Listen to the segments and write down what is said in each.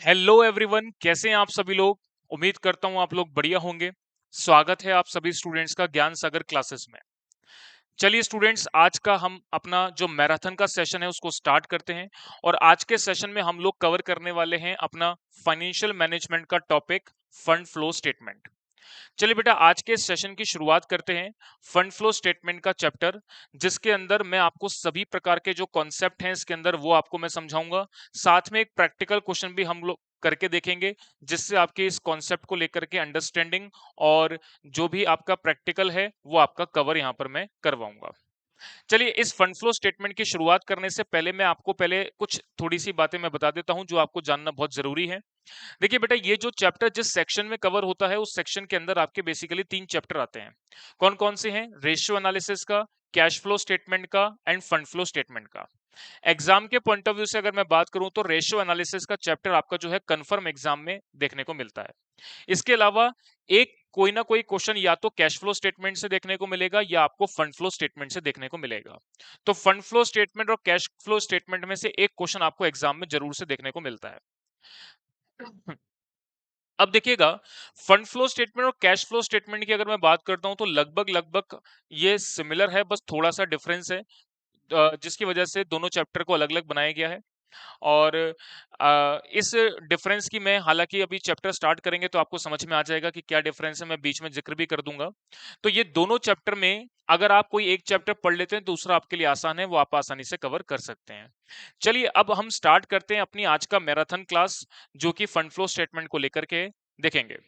Hello everyone, कैसे हैं आप सभी लोग। उम्मीद करता हूं आप लोग बढ़िया होंगे। स्वागत है आप सभी स्टूडेंट्स का ज्ञान सागर क्लासेस में। चलिए स्टूडेंट्स, आज का हम अपना जो मैराथन का सेशन है उसको स्टार्ट करते हैं। और आज के सेशन में हम लोग कवर करने वाले हैं अपना फाइनेंशियल मैनेजमेंट का टॉपिक, फंड फ्लो स्टेटमेंट। चलिए बेटा, आज के सेशन की शुरुआत करते हैं फंड फ्लो स्टेटमेंट का चैप्टर, जिसके अंदर मैं आपको सभी प्रकार के जो कॉन्सेप्ट हैं इसके अंदर वो आपको मैं समझाऊंगा। साथ में एक प्रैक्टिकल क्वेश्चन भी हम लोग करके देखेंगे, जिससे आपके इस कॉन्सेप्ट को लेकर के अंडरस्टैंडिंग और जो भी आपका प्रैक्टिकल है वो आपका कवर यहाँ पर मैं करवाऊंगा। चलिए, इस फंड फ्लो स्टेटमेंट की शुरुआत करने से पहले मैं आपको पहले कुछ थोड़ी सी बातें मैं बता देता हूं जो आपको जानना बहुत जरूरी है। देखिए बेटा, ये जो चैप्टर जिस सेक्शन में कवर होता है उस सेक्शन के अंदर आपके बेसिकली 3 चैप्टर आते हैं। कौन-कौन से हैं? रेशियो एनालिसिस का, कैश फ्लो स्टेटमेंट का एंड फंड फ्लो स्टेटमेंट का। एग्जाम के पॉइंट ऑफ व्यू से अगर मैं बात करूं तो रेशियो एनालिसिस का चैप्टर आपका जो है कंफर्म एग्जाम में देखने को मिलता है। इसके अलावा एक कोई ना कोई क्वेश्चन या तो कैश फ्लो स्टेटमेंट से देखने को मिलेगा या आपको फंड फ्लो स्टेटमेंट से देखने को मिलेगा। तो फंड फ्लो स्टेटमेंट और कैश फ्लो स्टेटमेंट में से एक क्वेश्चन आपको एग्जाम में जरूर से देखने को मिलता है। अब देखिएगा, फंड फ्लो स्टेटमेंट और कैश फ्लो स्टेटमेंट की अगर मैं बात करता हूं तो लगभग लगभग ये सिमिलर है, बस थोड़ा सा डिफरेंस है, जिसकी वजह से दोनों चैप्टर को अलग अलग बनाया गया है। और इस डिफरेंस की मैं हालांकि अभी चैप्टर स्टार्ट करेंगे तो आपको समझ में आ जाएगा कि क्या डिफरेंस है, मैं बीच में जिक्र भी कर दूंगा। तो ये दोनों चैप्टर में अगर आप कोई एक चैप्टर पढ़ लेते हैं दूसरा आपके लिए आसान है, वो आप आसानी से कवर कर सकते हैं। चलिए, अब हम स्टार्ट करते हैं अपनी आज का मैराथन क्लास, जो कि फंड फ्लो स्टेटमेंट को लेकर के देखेंगे।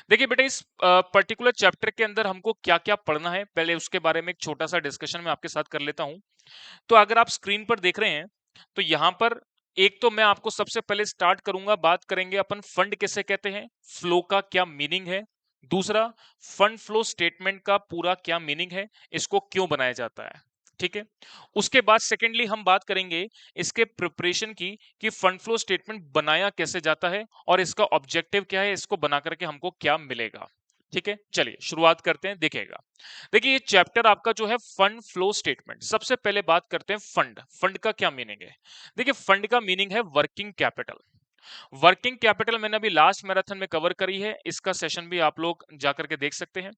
देखिए बेटा, इस पर्टिकुलर चैप्टर के अंदर हमको क्या क्या पढ़ना है, पहले उसके बारे में एक छोटा सा डिस्कशन मैं आपके साथ कर लेता हूं। तो अगर आप स्क्रीन पर देख रहे हैं तो यहां पर एक तो मैं आपको सबसे पहले स्टार्ट करूंगा, बात करेंगे अपन फंड किसे कहते हैं, फ्लो का क्या मीनिंग है। दूसरा, फंड फ्लो स्टेटमेंट का पूरा क्या मीनिंग है, इसको क्यों बनाया जाता है। ठीक है। उसके बाद सेकेंडली हम बात करेंगे इसके प्रिपरेशन की, कि फंड फ्लो स्टेटमेंट बनाया कैसे जाता है और इसका ऑब्जेक्टिव क्या है, इसको बना करके हमको क्या मिलेगा। ठीक है, चलिए शुरुआत करते हैं, देखेगा। देखिए, ये चैप्टर आपका जो है फंड फ्लो स्टेटमेंट, सबसे पहले बात करते हैं फंड। फंड का क्या मीनिंग है? देखिए, फंड का मीनिंग है वर्किंग कैपिटल। वर्किंग कैपिटल मैंने अभी लास्ट मैराथन में कवर करी है, इसका सेशन भी आप लोग जाकर के देख सकते हैं।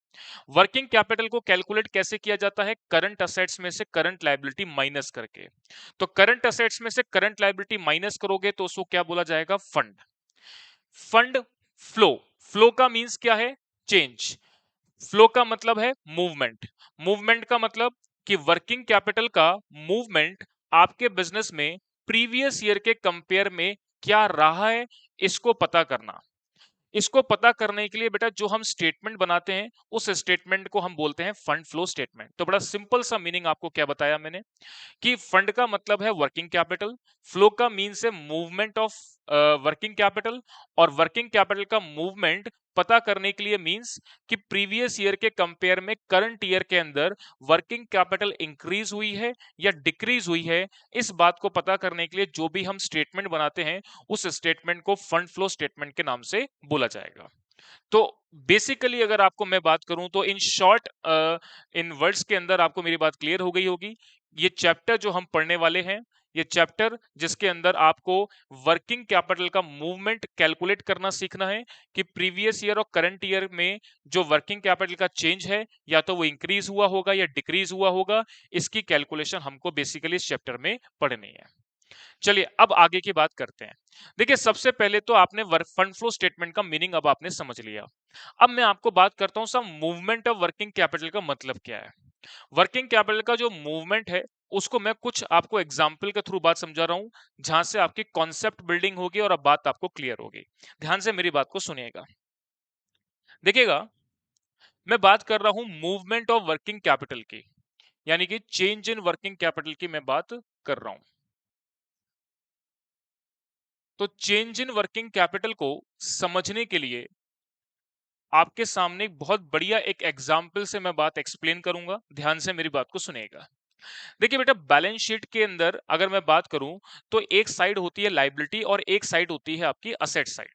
वर्किंग कैपिटल को कैलकुलेट कैसे किया जाता है? करंट असेट्स में से करंट लायबिलिटी माइनस करके। तो करंट असेट्स में से करंट लायबिलिटी माइनस करोगे तो उसको क्या बोला जाएगा? फंड। फंड फ्लो, फ्लो का मींस क्या है? चेंज। फ्लो का मतलब है मूवमेंट। मूवमेंट का मतलब कि वर्किंग कैपिटल का मूवमेंट आपके बिजनेस में प्रीवियस ईयर के कंपेयर में क्या रहा है, इसको पता करना। इसको पता करने के लिए बेटा जो हम स्टेटमेंट बनाते हैं उस स्टेटमेंट को हम बोलते हैं फंड फ्लो स्टेटमेंट। तो बड़ा सिंपल सा मीनिंग आपको क्या बताया मैंने, कि फंड का मतलब है वर्किंग कैपिटल, फ्लो का मीन्स है मूवमेंट ऑफ वर्किंग कैपिटल, और वर्किंग कैपिटल का मूवमेंट पता करने के लिए मींस कि प्रीवियस ईयर के कंपेयर में करंट ईयर के अंदर वर्किंग कैपिटल इंक्रीज हुई है या डिक्रीज हुई है। इस बात को पता करने के लिए जो भी हम स्टेटमेंट बनाते हैं उस स्टेटमेंट को फंड फ्लो स्टेटमेंट के नाम से बोला जाएगा। तो बेसिकली अगर आपको मैं बात करूं तो इन शॉर्ट, इन वर्ड्स के अंदर आपको मेरी बात क्लियर हो गई होगी। ये चैप्टर जो हम पढ़ने वाले हैं, ये चैप्टर जिसके अंदर आपको वर्किंग कैपिटल का मूवमेंट कैलकुलेट करना सीखना है, कि प्रीवियस ईयर और करंट ईयर में जो वर्किंग कैपिटल का चेंज है या तो वो इंक्रीज हुआ होगा या डिक्रीज हुआ होगा, इसकी कैलकुलेशन हमको बेसिकली इस चैप्टर में पढ़नी है। चलिए, अब आगे की बात करते हैं। देखिए, सबसे पहले तो आपने फंड फ्लो स्टेटमेंट का मीनिंग अब आपने समझ लिया। अब मैं आपको बात करता हूं सब मूवमेंट ऑफ वर्किंग कैपिटल का मतलब क्या है। वर्किंग कैपिटल का जो मूवमेंट है उसको मैं कुछ आपको एग्जाम्पल के थ्रू बात समझा रहा हूं, जहां से आपकी कॉन्सेप्ट बिल्डिंग होगी और अब बात आपको क्लियर होगी। ध्यान से मेरी बात को सुनिएगा। देखिएगा, मैं बात कर रहा हूं मूवमेंट ऑफ वर्किंग कैपिटल की, यानी कि चेंज इन वर्किंग कैपिटल की मैं बात कर रहा हूं। तो चेंज इन वर्किंग कैपिटल को समझने के लिए आपके सामने एक बहुत बढ़िया एक एग्जाम्पल से मैं बात एक्सप्लेन करूंगा, ध्यान से मेरी बात को सुनिएगा। देखिए बेटा, बैलेंस शीट के अंदर अगर मैं बात करूं तो एक साइड होती है लाइबिलिटी और एक साइड होती है आपकी असेट साइड।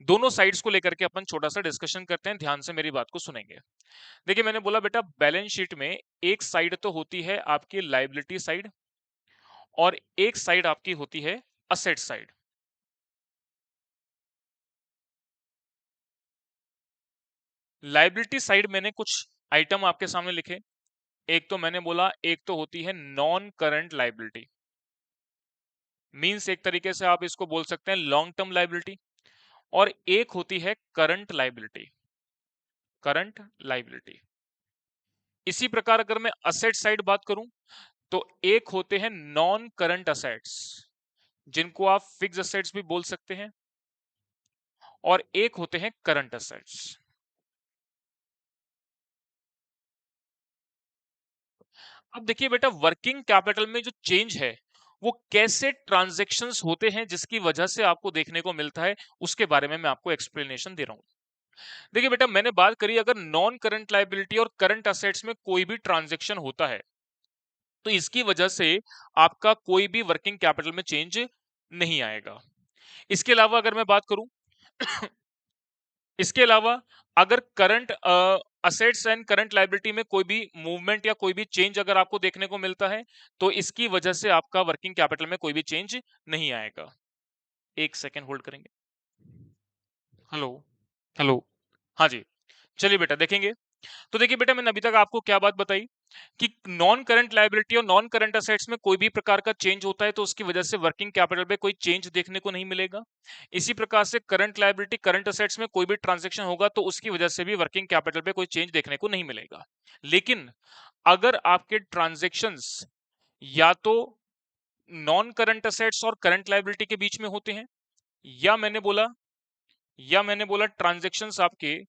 दोनों साइड्स को लेकर के अपन छोटा सा डिस्कशन करते हैं, ध्यान से मेरी बात को सुनेंगे। देखिए, मैंने बोला बेटा बैलेंस शीट में एक साइड तो होती है आपकी लाइबिलिटी साइड और एक साइड आपकी होती है असेट साइड। लाइबिलिटी साइड मैंने कुछ आइटम आपके सामने लिखे। एक तो मैंने बोला, एक तो होती है नॉन करंट लाइबिलिटी, मींस एक तरीके से आप इसको बोल सकते हैं लॉन्ग टर्म लाइबिलिटी, और एक होती है करंट लाइबिलिटी, करंट लाइबिलिटी। इसी प्रकार अगर मैं असेट साइड बात करूं तो एक होते हैं नॉन करंट असेट्स, जिनको आप फिक्स असेट्स भी बोल सकते हैं, और एक होते हैं करंट असेट्स। अब देखिए बेटा, वर्किंग कैपिटल में जो चेंज है वो कैसे ट्रांजैक्शंस होते हैं जिसकी वजह से आपको देखने को मिलता है, उसके बारे में मैं आपको एक्सप्लेनेशन दे रहा हूं। देखिए बेटा, मैंने बात करी अगर नॉन करंट लायबिलिटी और करंट असेट्स में कोई भी ट्रांजैक्शन होता है तो इसकी वजह से आपका कोई भी वर्किंग कैपिटल में चेंज नहीं आएगा। इसके अलावा अगर मैं बात करूं इसके अलावा अगर current assets and current liability में कोई भी मूवमेंट या कोई भी चेंज अगर आपको देखने को मिलता है तो इसकी वजह से आपका वर्किंग कैपिटल में कोई भी चेंज नहीं आएगा। एक सेकेंड होल्ड करेंगे। हेलो, हेलो, हाँ जी। चलिए बेटा देखेंगे। तो देखिए बेटा, मैंने अभी तक आपको क्या बात बताई कि नॉन करंट लायबिलिटी और नॉन करंट असेट्स में कोई भी प्रकार का चेंज होता है तो उसकी वजह से वर्किंग कैपिटल में कोई चेंज देखने को नहीं मिलेगा। इसी प्रकार से करंट लायबिलिटी करंट असेट्स में कोई भी ट्रांजैक्शन होगा तो उसकी वजह से भी वर्किंग कैपिटल पे कोई चेंज देखने को नहीं मिलेगा। लेकिन अगर आपके ट्रांजैक्शंस या तो नॉन करंट असेट्स और करंट लायबिलिटी के बीच में होते हैं, या मैंने बोला ट्रांजैक्शंस आपके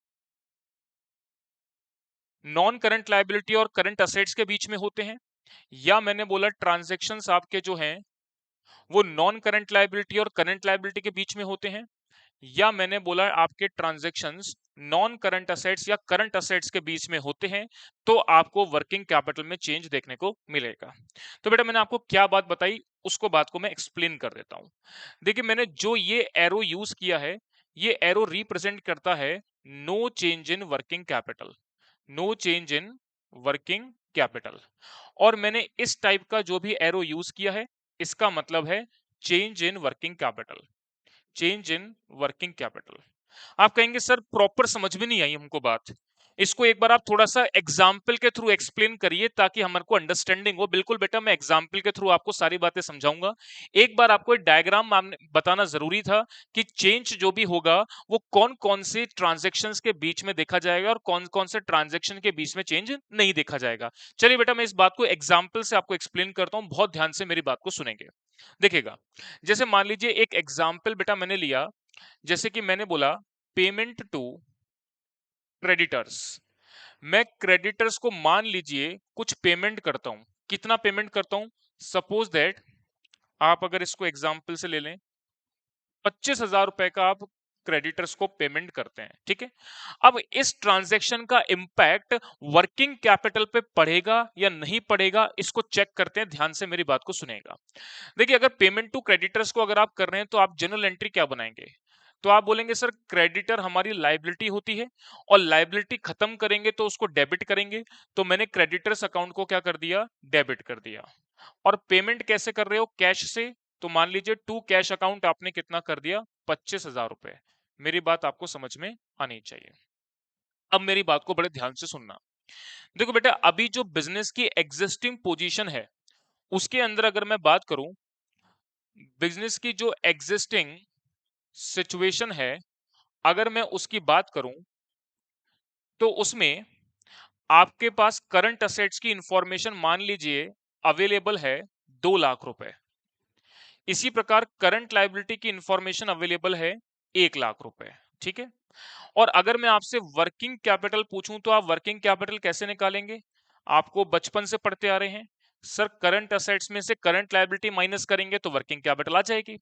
नॉन करंट लायबिलिटी और करंट असेट्स के बीच में होते हैं, या मैंने बोला ट्रांजैक्शंस आपके जो हैं वो नॉन करंट लायबिलिटी और करंट लायबिलिटी के बीच में होते हैं, या मैंने बोला आपके ट्रांजैक्शंस नॉन करंट असेट्स या करंट असेट्स के बीच में होते हैं, तो आपको वर्किंग कैपिटल में चेंज देखने को मिलेगा। तो बेटा मैंने आपको क्या बात बताई उसको बात को मैं एक्सप्लेन कर देता हूं। देखिए, मैंने जो ये एरो यूज किया है, ये एरो रिप्रेजेंट करता है no change in working capital, no change in working capital. और मैंने इस टाइप का जो भी एरो यूज किया है इसका मतलब है change in working capital, change in working capital. आप कहेंगे सर प्रॉपर समझ में नहीं आई हमको बात, इसको एक बार आप थोड़ा सा एग्जाम्पल के थ्रू एक्सप्लेन करिए ताकि हमारे को अंडरस्टैंडिंग हो। बिल्कुल बेटा, मैं एग्जाम्पल के थ्रू आपको सारी बातें समझाऊंगा। एक बार आपको एक डायग्राम बताना जरूरी था कि चेंज जो भी होगा वो कौन कौन से ट्रांजेक्शन्स के बीच में देखा जाएगा और कौन कौन से ट्रांजेक्शन के बीच में चेंज नहीं देखा जाएगा। चलिए बेटा, मैं इस बात को एग्जाम्पल से आपको एक्सप्लेन करता हूं, बहुत ध्यान से मेरी बात को सुनेंगे। देखिएगा, जैसे मान लीजिए एक एग्जाम्पल बेटा मैंने लिया, जैसे कि मैंने बोला पेमेंट टू क्रेडिटर्स। मैं क्रेडिटर्स को मान लीजिए कुछ पेमेंट करता हूं। कितना पेमेंट करता हूं? सपोज दैट आप अगर इसको एग्जाम्पल से ले लें, 25,000 रुपए का आप क्रेडिटर्स को पेमेंट करते हैं, ठीक है। अब इस ट्रांजैक्शन का इंपैक्ट वर्किंग कैपिटल पे पड़ेगा या नहीं पड़ेगा, इसको चेक करते हैं। ध्यान से मेरी बात को सुनेगा। देखिए, अगर पेमेंट टू क्रेडिटर्स को अगर आप कर रहे हैं तो आप जनरल एंट्री क्या बनाएंगे? तो आप बोलेंगे सर क्रेडिटर हमारी लायबिलिटी होती है और लायबिलिटी खत्म करेंगे तो उसको डेबिट करेंगे। तो मैंने क्रेडिटर्स अकाउंट को क्या कर दिया? डेबिट कर दिया। और पेमेंट कैसे कर रहे हो? कैश से। तो मान लीजिए टू कैश अकाउंट आपने कितना कर दिया? 25,000 रुपए। मेरी बात आपको समझ में आनी चाहिए। अब मेरी बात को बड़े ध्यान से सुनना। देखो बेटा, अभी जो बिजनेस की एग्जिस्टिंग पोजीशन है उसके अंदर अगर मैं बात करूं, बिजनेस की जो एग्जिस्टिंग सिचुएशन है अगर मैं उसकी बात करूं तो उसमें आपके पास करंट असेट्स की इंफॉर्मेशन मान लीजिए अवेलेबल है 2 लाख रुपए। इसी प्रकार करंट लायबिलिटी की इंफॉर्मेशन अवेलेबल है 1 लाख रुपए, ठीक है। और अगर मैं आपसे वर्किंग कैपिटल पूछूं तो आप वर्किंग कैपिटल कैसे निकालेंगे? आपको बचपन से पढ़ते आ रहे हैं सर, करंट असेट्स में से करंट लायबिलिटी माइनस करेंगे तो वर्किंग कैपिटल आ जाएगी।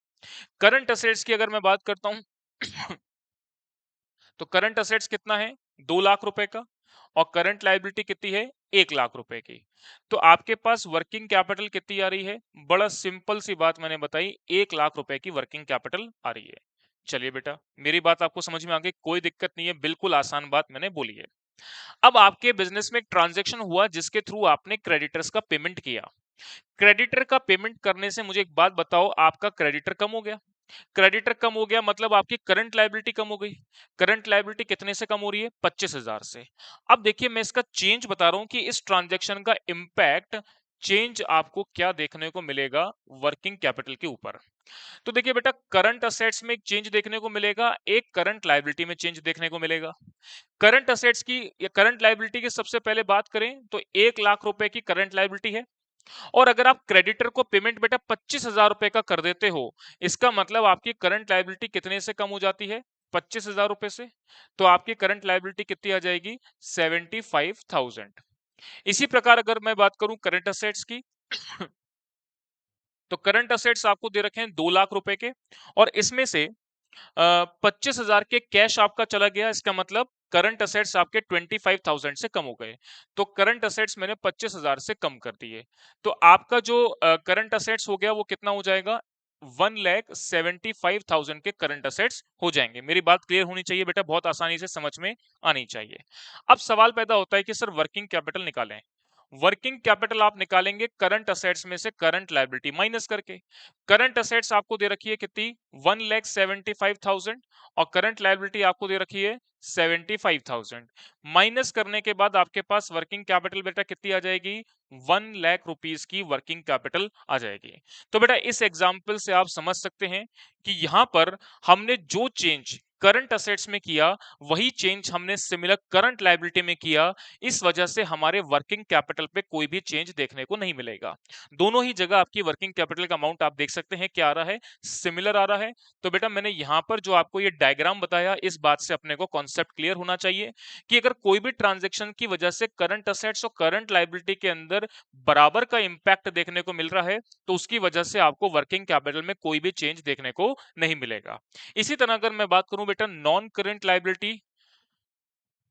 करंट असेट्स की अगर मैं बात करता हूं तो करंट असेट्स कितना है? 2 लाख रुपए का। और करंट लायबिलिटी कितनी है? 1 लाख रुपए की। तो आपके पास वर्किंग कैपिटल कितनी आ रही है? बड़ा सिंपल सी बात मैंने बताई, 1 लाख रुपए की वर्किंग कैपिटल आ रही है। चलिए बेटा, मेरी बात आपको समझ में आ गई, कोई दिक्कत नहीं है, बिल्कुल आसान बात मैंने बोली है। अब आपके बिजनेस में एक ट्रांजेक्शन हुआ जिसके थ्रू आपने क्रेडिटर्स का पेमेंट किया। क्रेडिटर का पेमेंट करने से मुझे एक बात बताओ, आपका क्रेडिटर कम हो गया? क्रेडिटर कम हो गया मतलब आपकी करंट लायबिलिटी कम हो गई। करंट लायबिलिटी कितने से कम हो रही है? 25,000 से। अब देखिए मैं इसका चेंज बता रहा हूं कि इस ट्रांजैक्शन का इंपैक्ट चेंज आपको क्या देखने को मिलेगा वर्किंग कैपिटल के ऊपर। तो देखिए बेटा, करंट असेट्स में एक चेंज देखने को मिलेगा, एक करंट लायबिलिटी में चेंज देखने को मिलेगा। करंट असेट्स की या करंट लायबिलिटी की सबसे पहले बात करें तो 1,00,000 रुपए की करंट लायबिलिटी है, और अगर आप क्रेडिटर को पेमेंट बेटा 25,000 रुपए का कर देते हो, इसका मतलब आपकी करंट लायबिलिटी कितने से कम हो जाती है? 25,000 रुपए से। तो आपकी करंट लायबिलिटी कितनी आ जाएगी? 75,000। इसी प्रकार अगर मैं बात करूं करंट असेट्स की, तो करंट असेट्स आपको दे रखे हैं 2,00,000 रुपए के, और इसमें से 25,000 के कैश आपका चला गया, इसका मतलब करंट असेट्स आपके 25,000 से कम हो गए। तो करंट असेट्स मैंने 25,000 से कम कर दिए। तो आपका जो करंट असेट्स हो गया वो कितना हो जाएगा? 1,75,000 के करंट असेट्स हो जाएंगे। मेरी बात क्लियर होनी चाहिए बेटा, बहुत आसानी से समझ में आनी चाहिए। अब सवाल पैदा होता है कि सर वर्किंग कैपिटल निकालें। वर्किंग कैपिटल आप निकालेंगे करंट असेट्स में से करंट लायबिलिटी माइनस करके। करंट असेट्स आपको दे रखी है कितनी? 1,75,000, और करंट लायबिलिटी आपको दे रखी है 75,000। माइनस करने के बाद आपके पास वर्किंग कैपिटल बेटा कितनी आ जाएगी? 1,00,000 रुपीस की वर्किंग कैपिटल आ जाएगी। तो बेटा इस एग्जाम्पल से आप समझ सकते हैं कि यहां पर हमने जो चेंज करंट असेट्स में किया, वही चेंज हमने सिमिलर करंट लायबिलिटी में किया। इस वजह से हमारे वर्किंग कैपिटल पे कोई भी चेंज देखने को नहीं मिलेगा। दोनों ही जगह आपकी वर्किंग कैपिटल का अमाउंट आप देख सकते हैं क्या आ रहा है? सिमिलर आ रहा है। तो बेटा मैंने यहां पर जो आपको ये डायग्राम बताया, इस बात से अपने को कॉन्सेप्ट क्लियर होना चाहिए कि अगर कोई भी ट्रांजेक्शन की वजह से करंट असेट्स और करंट लायबिलिटी के अंदर बराबर का इंपैक्ट देखने को मिल रहा है, तो उसकी वजह से आपको वर्किंग कैपिटल में कोई भी चेंज देखने को नहीं मिलेगा। इसी तरह अगर मैं बात करूं बेटा नॉन करंट लायबिलिटी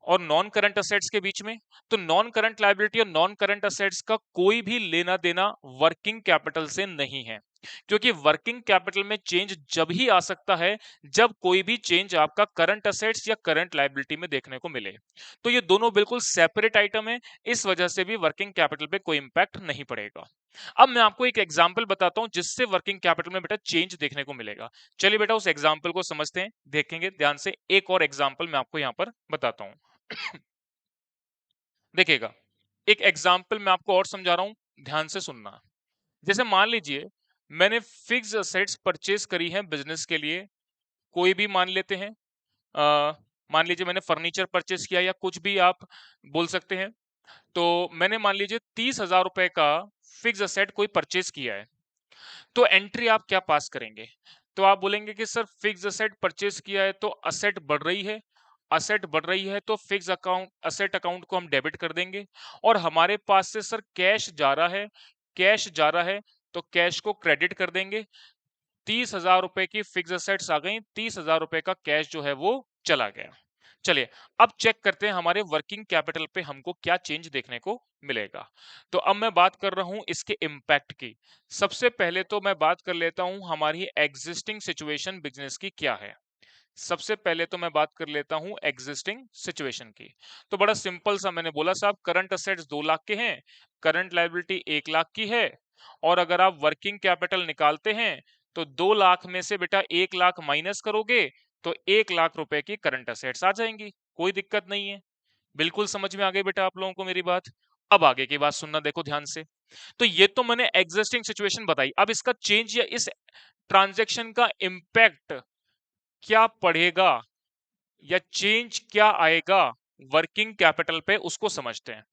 और नॉन करंट असेट्स के बीच में, तो नॉन करंट लायबिलिटी और नॉन करंट असेट्स का कोई भी लेना देना वर्किंग कैपिटल से नहीं है, क्योंकि वर्किंग कैपिटल में चेंज जब ही आ सकता है जब कोई भी चेंज आपका करंट असेट्स या करंट लायबिलिटी में देखने को मिले। तो ये दोनों बिल्कुल सेपरेट आइटम है, इस वजह से भी वर्किंग कैपिटल पे कोई इंपैक्ट नहीं पड़ेगा। अब मैं आपको एक एग्जांपल बताता हूं जिससे वर्किंग कैपिटल में बेटा चेंज देखने को मिलेगा। चलिए बेटा उस एग्जांपल को समझते हैं, देखेंगे ध्यान से। एक और एग्जांपल मैं आपको यहां पर बताता हूं। देखिएगा, एक एग्जाम्पल मैं आपको और समझा रहा हूं, ध्यान से सुनना। जैसे मान लीजिए मैंने फिक्स असेट्स परचेज करी है बिजनेस के लिए, कोई भी मान लेते हैं। मान लीजिए मैंने फर्नीचर परचेज किया या कुछ भी आप बोल सकते हैं। तो मैंने मान लीजिए 30,000 रुपए का फिक्स असेट कोई परचेज किया है। तो एंट्री आप क्या पास करेंगे? तो आप बोलेंगे कि सर फिक्स असेट परचेज किया है तो असेट बढ़ रही है, असेट बढ़ रही है तो फिक्स अकाउंट असेट अकाउंट को हम डेबिट कर देंगे, और हमारे पास से सर कैश जा रहा है, कैश जा रहा है तो कैश को क्रेडिट कर देंगे। 30,000 रुपए की फिक्स असेट्स आ गई, 30,000 रुपए का कैश जो है वो चला गया। चलिए अब चेक करते हैं हमारे वर्किंग कैपिटल पे हमको क्या चेंज देखने को मिलेगा। तो अब मैं बात कर रहा हूं इसके इंपैक्ट की। सबसे पहले तो मैं बात कर लेता हूं हमारी एग्जिस्टिंग सिचुएशन बिजनेस की क्या है। सबसे पहले तो मैं बात कर लेता हूं एग्जिस्टिंग सिचुएशन की। तो बड़ा सिंपल सा मैंने बोला साहब, करंट असेट्स 2,00,000 के हैं, करंट लायबिलिटी 1,00,000 की है, और अगर आप वर्किंग कैपिटल निकालते हैं तो 2,00,000 में से बेटा 1,00,000 माइनस करोगे तो 1,00,000 रुपए की करंट असेट्स आ जाएंगी। कोई दिक्कत नहीं है। बिल्कुल समझ में आ गई बेटा आप लोगों को मेरी बात। अब आगे की बात सुनना देखो ध्यान से। तो ये तो मैंने एग्जिस्टिंग सिचुएशन बताई, अब इसका चेंज या इस ट्रांजैक्शन का इंपैक्ट क्या पड़ेगा या चेंज क्या आएगा वर्किंग कैपिटल पे, उसको समझते हैं।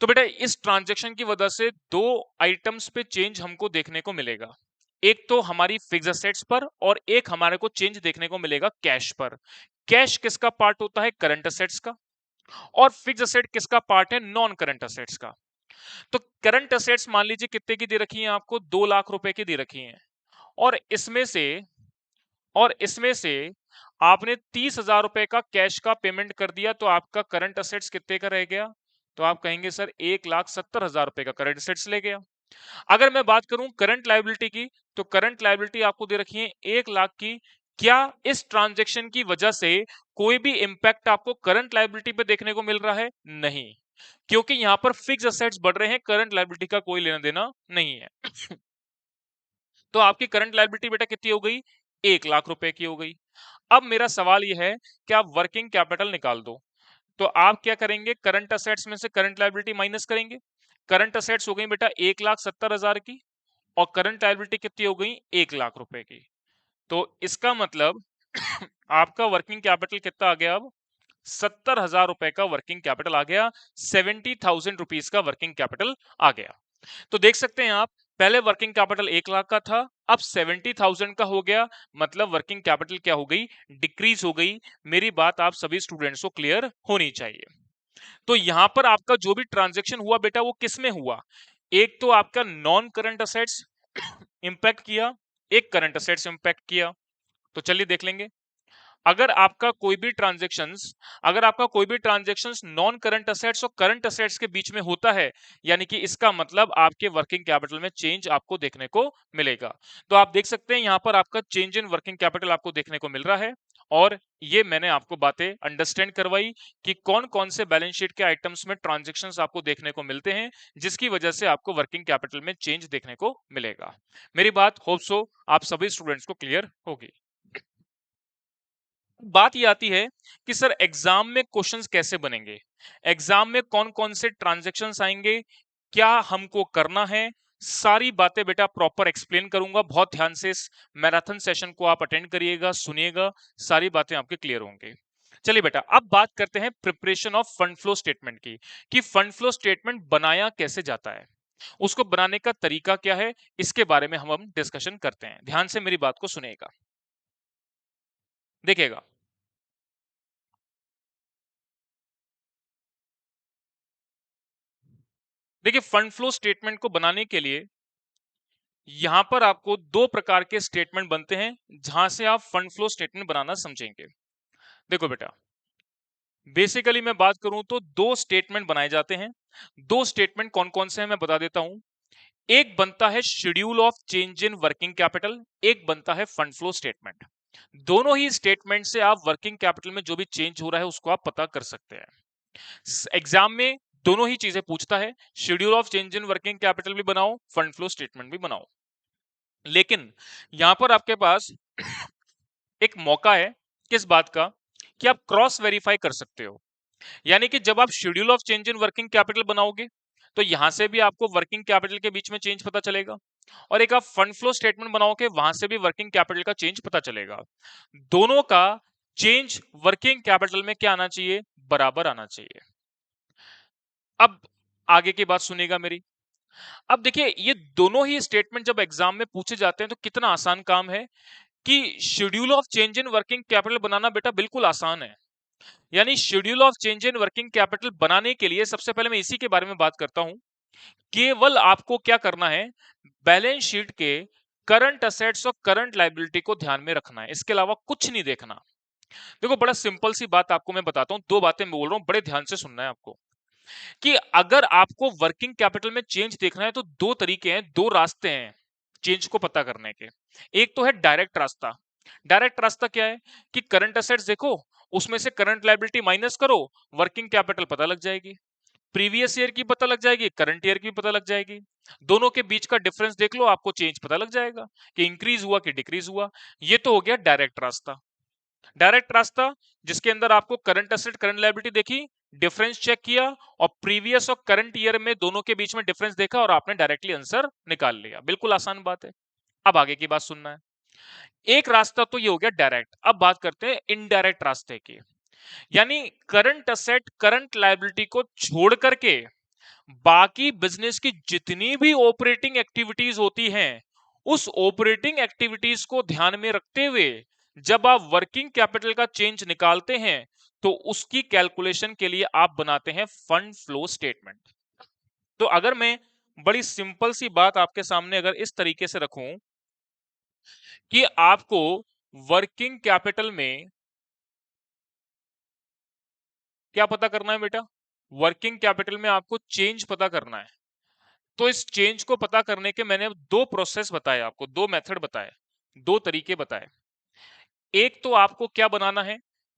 तो बेटा इस ट्रांजैक्शन की वजह से दो आइटम्स पे चेंज हमको देखने को मिलेगा। एक तो हमारी फिक्स एसेट्स पर, और एक हमारे को चेंज देखने को मिलेगा कैश पर। कैश किसका पार्ट होता है? करंट असेट्स का। और फिक्स एसेट किसका पार्ट है? नॉन करंट असेट्स का। तो करंट असेट्स मान लीजिए कितने की दे रखी है आपको? 2,00,000 रुपए की दे रखी है, और इसमें से आपने 30,000 रुपए का कैश का पेमेंट कर दिया, तो आपका करंट असेट्स कितने का रह गया? तो आप कहेंगे सर 1,70,000 रुपए का करंट असेट्स ले गया। अगर मैं बात करूं करंट लायबिलिटी की, तो करंट लायबिलिटी आपको दे रखी है 1,00,000 की। क्या इस ट्रांजैक्शन की वजह से कोई भी इंपैक्ट आपको करंट लायबिलिटी पे देखने को मिल रहा है? नहीं, क्योंकि यहां पर फिक्स असेट्स बढ़ रहे हैं, करंट लायबिलिटी का कोई लेना देना नहीं है। तो आपकी करंट लायबिलिटी बेटा कितनी हो गई? 1 लाख रुपए की हो गई। अब मेरा सवाल यह है कि आप वर्किंग कैपिटल निकाल दो। तो आप क्या करेंगे? करंट असेट्स में से करंट लायबिलिटी माइनस करेंगे। करंट असेट्स हो गई बेटा 1,70,000 की और करंट लायबिलिटी कितनी हो गई? 1 लाख रुपए की। तो इसका मतलब आपका वर्किंग कैपिटल कितना आ गया? अब 70,000 रुपए का वर्किंग कैपिटल आ गया। 70,000 रुपीज का वर्किंग कैपिटल आ गया। तो देख सकते हैं आप, पहले वर्किंग कैपिटल 1 लाख का था, अब 70,000 का हो गया। मतलब वर्किंग कैपिटल क्या हो गई? डिक्रीज हो गई। मेरी बात आप सभी स्टूडेंट्स को क्लियर होनी चाहिए। तो यहां पर आपका जो भी ट्रांजेक्शन हुआ बेटा वो किस में हुआ? एक तो आपका नॉन करंट असेट्स इंपैक्ट किया, एक करंट असेट्स इंपैक्ट किया। तो चलिए देख लेंगे। अगर आपका कोई भी ट्रांजेक्शंस अगर आपका कोई भी ट्रांजेक्शंस नॉन करंट असेट्स और करंट असेट्स के बीच में होता है, यानी कि इसका मतलब आपके वर्किंग कैपिटल में चेंज आपको देखने को मिलेगा। तो आप देख सकते हैं यहां पर आपका चेंज इन वर्किंग कैपिटल आपको देखने को मिल रहा है। और ये मैंने आपको बातें अंडरस्टैंड करवाई कि कौन कौन से बैलेंस शीट के आइटम्स में ट्रांजेक्शंस आपको देखने को मिलते हैं, जिसकी वजह से आपको वर्किंग कैपिटल में चेंज देखने को मिलेगा। मेरी बात होप सो आप सभी स्टूडेंट्स को क्लियर होगी। बात ये आती है कि सर एग्जाम में क्वेश्चंस कैसे बनेंगे? एग्जाम में कौन कौन से ट्रांजैक्शंस आएंगे, क्या हमको करना है, सारी बातें बेटा प्रॉपर एक्सप्लेन करूंगा। बहुत ध्यान से इस मैराथन सेशन को आप अटेंड करिएगा, सुनिएगा, सारी बातें आपके क्लियर होंगी। चलिए बेटा, अब बात करते हैं preparation of fund flow statement की, कि फंड फ्लो स्टेटमेंट बनाया कैसे जाता है, उसको बनाने का तरीका क्या है, इसके बारे में हम डिस्कशन करते हैं। ध्यान से मेरी बात को सुनिएगा, देखिएगा। देखिए, फंड फ्लो स्टेटमेंट को बनाने के लिए यहां पर आपको दो प्रकार के स्टेटमेंट बनते हैं, जहां से आप फंड फ्लो स्टेटमेंट बनाना समझेंगे। देखो बेटा, बेसिकली मैं बात करूं तो दो स्टेटमेंट बनाए जाते हैं। दो स्टेटमेंट कौन कौन से हैं मैं बता देता हूं। एक बनता है schedule of change in working capital, एक बनता है फंड फ्लो स्टेटमेंट। दोनों ही स्टेटमेंट से आप वर्किंग कैपिटल में जो भी चेंज हो रहा है उसको आप पता कर सकते हैं। एग्जाम में दोनों ही चीजें पूछता है, schedule of change in working capital भी बनाओ, फंड फ्लो स्टेटमेंट भी बनाओ। लेकिन यहां पर आपके पास एक मौका है, किस बात का? कि आप क्रॉस वेरीफाई कर सकते हो। यानी कि जब आप schedule of change in working capital बनाओगे तो यहां से भी आपको वर्किंग कैपिटल के बीच में चेंज पता चलेगा, और एक आप फंड फ्लो स्टेटमेंट बनाओगे वहां से भी वर्किंग कैपिटल का चेंज पता चलेगा। दोनों का चेंज वर्किंग कैपिटल में क्या आना चाहिए? बराबर आना चाहिए। अब आगे की बात सुनिएगा मेरी। अब देखिए, ये दोनों ही स्टेटमेंट जब एग्जाम में पूछे जाते हैं तो कितना आसान काम है कि schedule of change in working capital बनाना बेटा बिल्कुल आसान है। यानी schedule of change in working capital बनाने के लिए सबसे पहले मैं इसी के बारे में बात करता हूं। केवल आपको क्या करना है? बैलेंस शीट के करंट असेट्स और करंट लायबिलिटी को ध्यान में रखना है, इसके अलावा कुछ नहीं देखना। देखो, बड़ा सिंपल सी बात आपको मैं बताता हूं, दो बातें मैं बोल रहा हूं, बड़े ध्यान से सुनना है आपको। कि अगर आपको वर्किंग कैपिटल में चेंज देखना है तो दो तरीके हैं, दो रास्ते हैं चेंज को पता करने के। एक तो है डायरेक्ट रास्ता। डायरेक्ट रास्ता क्या है? कि करंट असेट्स देखो, उसमें से करंट लायबिलिटी माइनस करो, वर्किंग कैपिटल पता लग जाएगी। प्रीवियस ईयर की पता लग जाएगी, करंट ईयर की पता लग जाएगी। दोनों के बीच का डिफरेंस देख लो, आपको चेंज पता लग जाएगा कि इंक्रीज हुआ कि डिक्रीज हुआ। ये तो हो गया डायरेक्ट रास्ता। डायरेक्ट रास्ता जिसके अंदर आपको करंट असेट करंट लायबिलिटी देखी, डिफरेंस चेक किया, और प्रीवियस और करंट ईयर में दोनों के बीच में डिफरेंस देखा और आपने डायरेक्टली आंसर निकाल लिया। बिल्कुल आसान बात है। अब आगे की बात सुनना है। एक रास्ता तो ये हो गया डायरेक्ट। अब बात करते हैं इनडायरेक्ट रास्ते की। यानी करंट असेट करंट लायबिलिटी को छोड़ करके बाकी बिजनेस की जितनी भी ऑपरेटिंग एक्टिविटीज होती हैं, उस ऑपरेटिंग एक्टिविटीज को ध्यान में रखते हुए जब आप वर्किंग कैपिटल का चेंज निकालते हैं तो उसकी कैलकुलेशन के लिए आप बनाते हैं फंड फ्लो स्टेटमेंट। तो अगर मैं बड़ी सिंपल सी बात आपके सामने अगर इस तरीके से रखूं कि आपको वर्किंग कैपिटल में क्या पता करना है बेटा? वर्किंग कैपिटल में आपको चेंज पता करना है। तो इस चेंज को पता करने के मैंने दो प्रोसेस बताए आपको, दो मेथड बताए, दो तरीके बताए। एक तो आपको क्या बनाना है?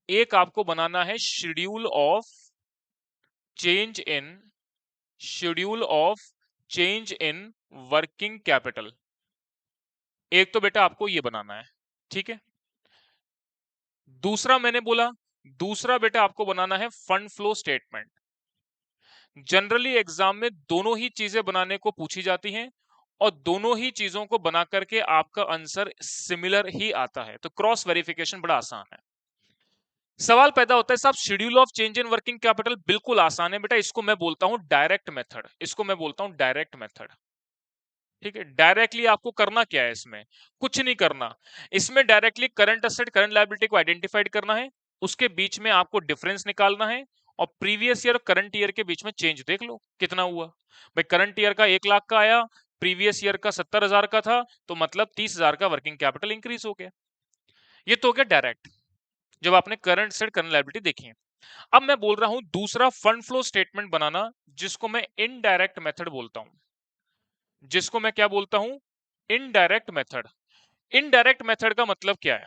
एक आपको बनाना है schedule of change in schedule of change in working capital. एक तो बेटा आपको ये बनाना है, ठीक है। दूसरा मैंने बोला, दूसरा बेटा आपको बनाना है fund flow statement. Generally exam में दोनों ही चीजें बनाने को पूछी जाती हैं और दोनों ही चीजों को बना करके आपका आंसर सिमिलर ही आता है, तो क्रॉस वेरिफिकेशन बड़ा आसान है। सवाल पैदा होता है साहब schedule of change in working capital, बिल्कुल आसान है बेटा, इसको मैं बोलता हूं डायरेक्ट मेथड, इसको मैं बोलता हूं डायरेक्ट मेथड। ठीक है, डायरेक्टली आपको करना क्या है, इसमें कुछ नहीं करना। इसमें directly current asset current liability को आइडेंटिफाइड करना है, उसके बीच में आपको डिफरेंस निकालना है और प्रीवियस ईयर और करंट ईयर के बीच में चेंज देख लो कितना हुआ। भाई करंट ईयर का 1 लाख का आया, प्रीवियस ईयर का 70,000 का था, तो मतलब 30,000 का वर्किंग कैपिटल इंक्रीज हो गया। ये तो हो गया डायरेक्ट, जब आपने करंट असेट करंट लायबिलिटी देखी है। अब मैं बोल रहा हूं दूसरा फंड फ्लो स्टेटमेंट बनाना, जिसको मैं इनडायरेक्ट मेथड बोलता हूं, जिसको मैं क्या बोलता हूं, इनडायरेक्ट मेथड। इनडायरेक्ट मेथड का मतलब क्या है?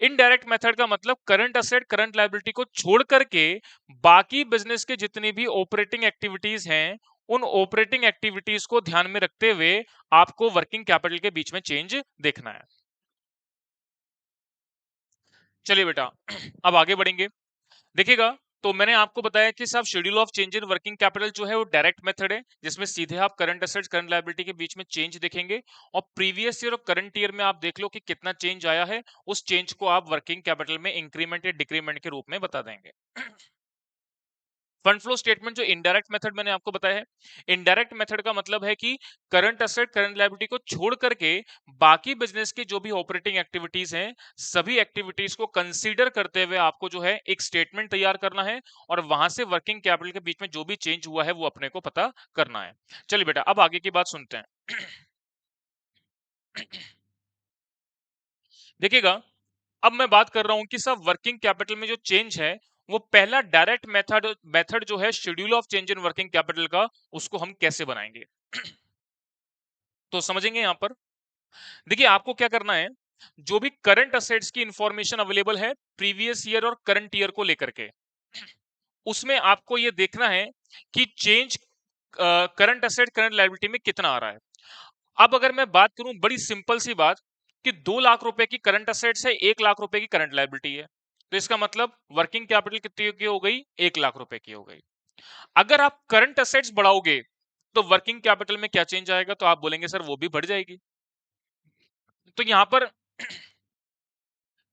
इनडायरेक्ट मेथड का मतलब करंट असेट करंट लायबिलिटी को छोड़ करके बाकी बिजनेस के जितनी भी ऑपरेटिंग एक्टिविटीज हैं, उन ऑपरेटिंग एक्टिविटीज को ध्यान में रखते हुए आपको वर्किंग कैपिटल के बीच में चेंज देखना है। चलिए बेटा अब आगे बढ़ेंगे, देखिएगा। तो मैंने आपको बताया कि साहब schedule of change in working capital जो है वो डायरेक्ट मेथड है, जिसमें सीधे आप करंट असेट्स करंट लायबिलिटी के बीच में चेंज देखेंगे और प्रीवियस ईयर और करंट ईयर में आप देख लो कि कितना चेंज आया है, उस चेंज को आप वर्किंग कैपिटल में इंक्रीमेंट या डिक्रीमेंट के रूप में बता देंगे। फंड फ्लो स्टेटमेंट जो इनडायरेक्ट मेथड मैंने आपको बताया है, इनडायरेक्ट मेथड का मतलब है कि करंट असेट करंट लायबिलिटी को छोड़ करके बाकी बिजनेस की जो भी ऑपरेटिंग एक्टिविटीज हैं, सभी एक्टिविटीज को कंसीडर करते हुए आपको जो है एक स्टेटमेंट तैयार करना है और वहां से वर्किंग कैपिटल के बीच में जो भी चेंज हुआ है वो अपने को पता करना है। चलिए बेटा अब आगे की बात सुनते हैं। देखिएगा, अब मैं बात कर रहा हूं कि सब वर्किंग कैपिटल में जो चेंज है, वो पहला डायरेक्ट मेथड मेथड जो है schedule of change in working capital का, उसको हम कैसे बनाएंगे। तो समझेंगे यहां पर, देखिए आपको क्या करना है, जो भी करंट असेट्स की इंफॉर्मेशन अवेलेबल है प्रीवियस ईयर और करंट ईयर को लेकर के, उसमें आपको यह देखना है कि change current asset current liability में कितना आ रहा है। अब अगर मैं बात करूं बड़ी सिंपल सी बात, कि 2 लाख रुपए की करंट असेट्स है, 1 लाख रुपए की करंट लायबिलिटी है, तो इसका मतलब वर्किंग कैपिटल कितनी की हो गई, 1 लाख रुपए की हो गई। अगर आप करंट असेट्स बढ़ाओगे तो वर्किंग कैपिटल में क्या चेंज आएगा, तो आप बोलेंगे सर वो भी बढ़ जाएगी। तो यहां पर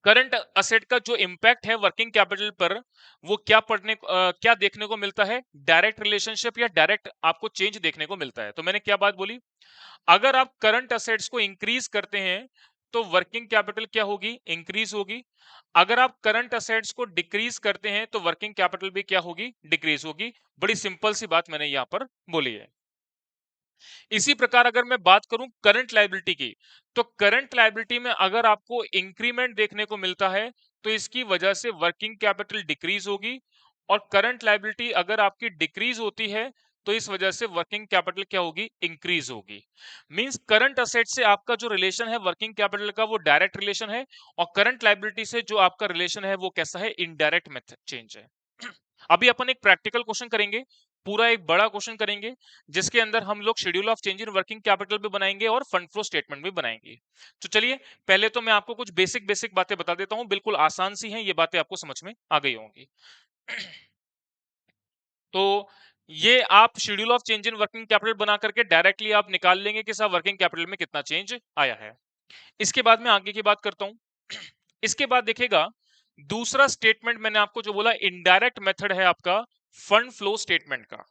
करंट असेट का जो इंपैक्ट है वर्किंग कैपिटल पर, वो क्या देखने को मिलता है, डायरेक्ट रिलेशनशिप या डायरेक्ट आपको चेंज देखने को मिलता है। तो मैंने क्या बात बोली, अगर आप करंट असेट्स को इंक्रीज करते हैं तो वर्किंग कैपिटल क्या होगी, इंक्रीज होगी। अगर आप करंट असेट्स को डिक्रीज करते हैं तो वर्किंग कैपिटल भी क्या होगी, डिक्रीज होगी। बड़ी सिंपल सी बात मैंने यहां पर बोली है। इसी प्रकार अगर मैं बात करूं करंट लायबिलिटी की, तो करंट लायबिलिटी में अगर आपको इंक्रीमेंट देखने को मिलता है तो इसकी वजह से वर्किंग कैपिटल डिक्रीज होगी, और करंट लायबिलिटी अगर आपकी डिक्रीज होती है तो इस वजह से वर्किंग कैपिटल क्या होगी, इंक्रीज होगी। मींस करंट असेट से आपका जो रिलेशन है वर्किंग कैपिटल का, वो डायरेक्ट रिलेशन है, और करंट लायबिलिटी से जो आपका रिलेशन है वो कैसा है, इनडायरेक्ट मेथड चेंज है। अभी अपन एक प्रैक्टिकल क्वेश्चन करेंगे, पूरा एक बड़ा क्वेश्चन करेंगे, जिसके अंदर हम लोग schedule of change in working capital भी बनाएंगे और फंड फ्लो स्टेटमेंट भी बनाएंगे। तो चलिए पहले तो मैं आपको कुछ बेसिक बेसिक बातें बता देता हूं, बिल्कुल आसान सी हैं ये बातें, आपको समझ में आ गई होंगी। तो ये आप schedule of change in working capital बना करके डायरेक्टली आप निकाल लेंगे कि साहब वर्किंग कैपिटल में कितना चेंज आया है। इसके बाद मैं आगे की बात करता हूं। इसके बाद देखिएगा, दूसरा स्टेटमेंट मैंने आपको जो बोला इनडायरेक्ट मेथड है आपका फंड फ्लो स्टेटमेंट का।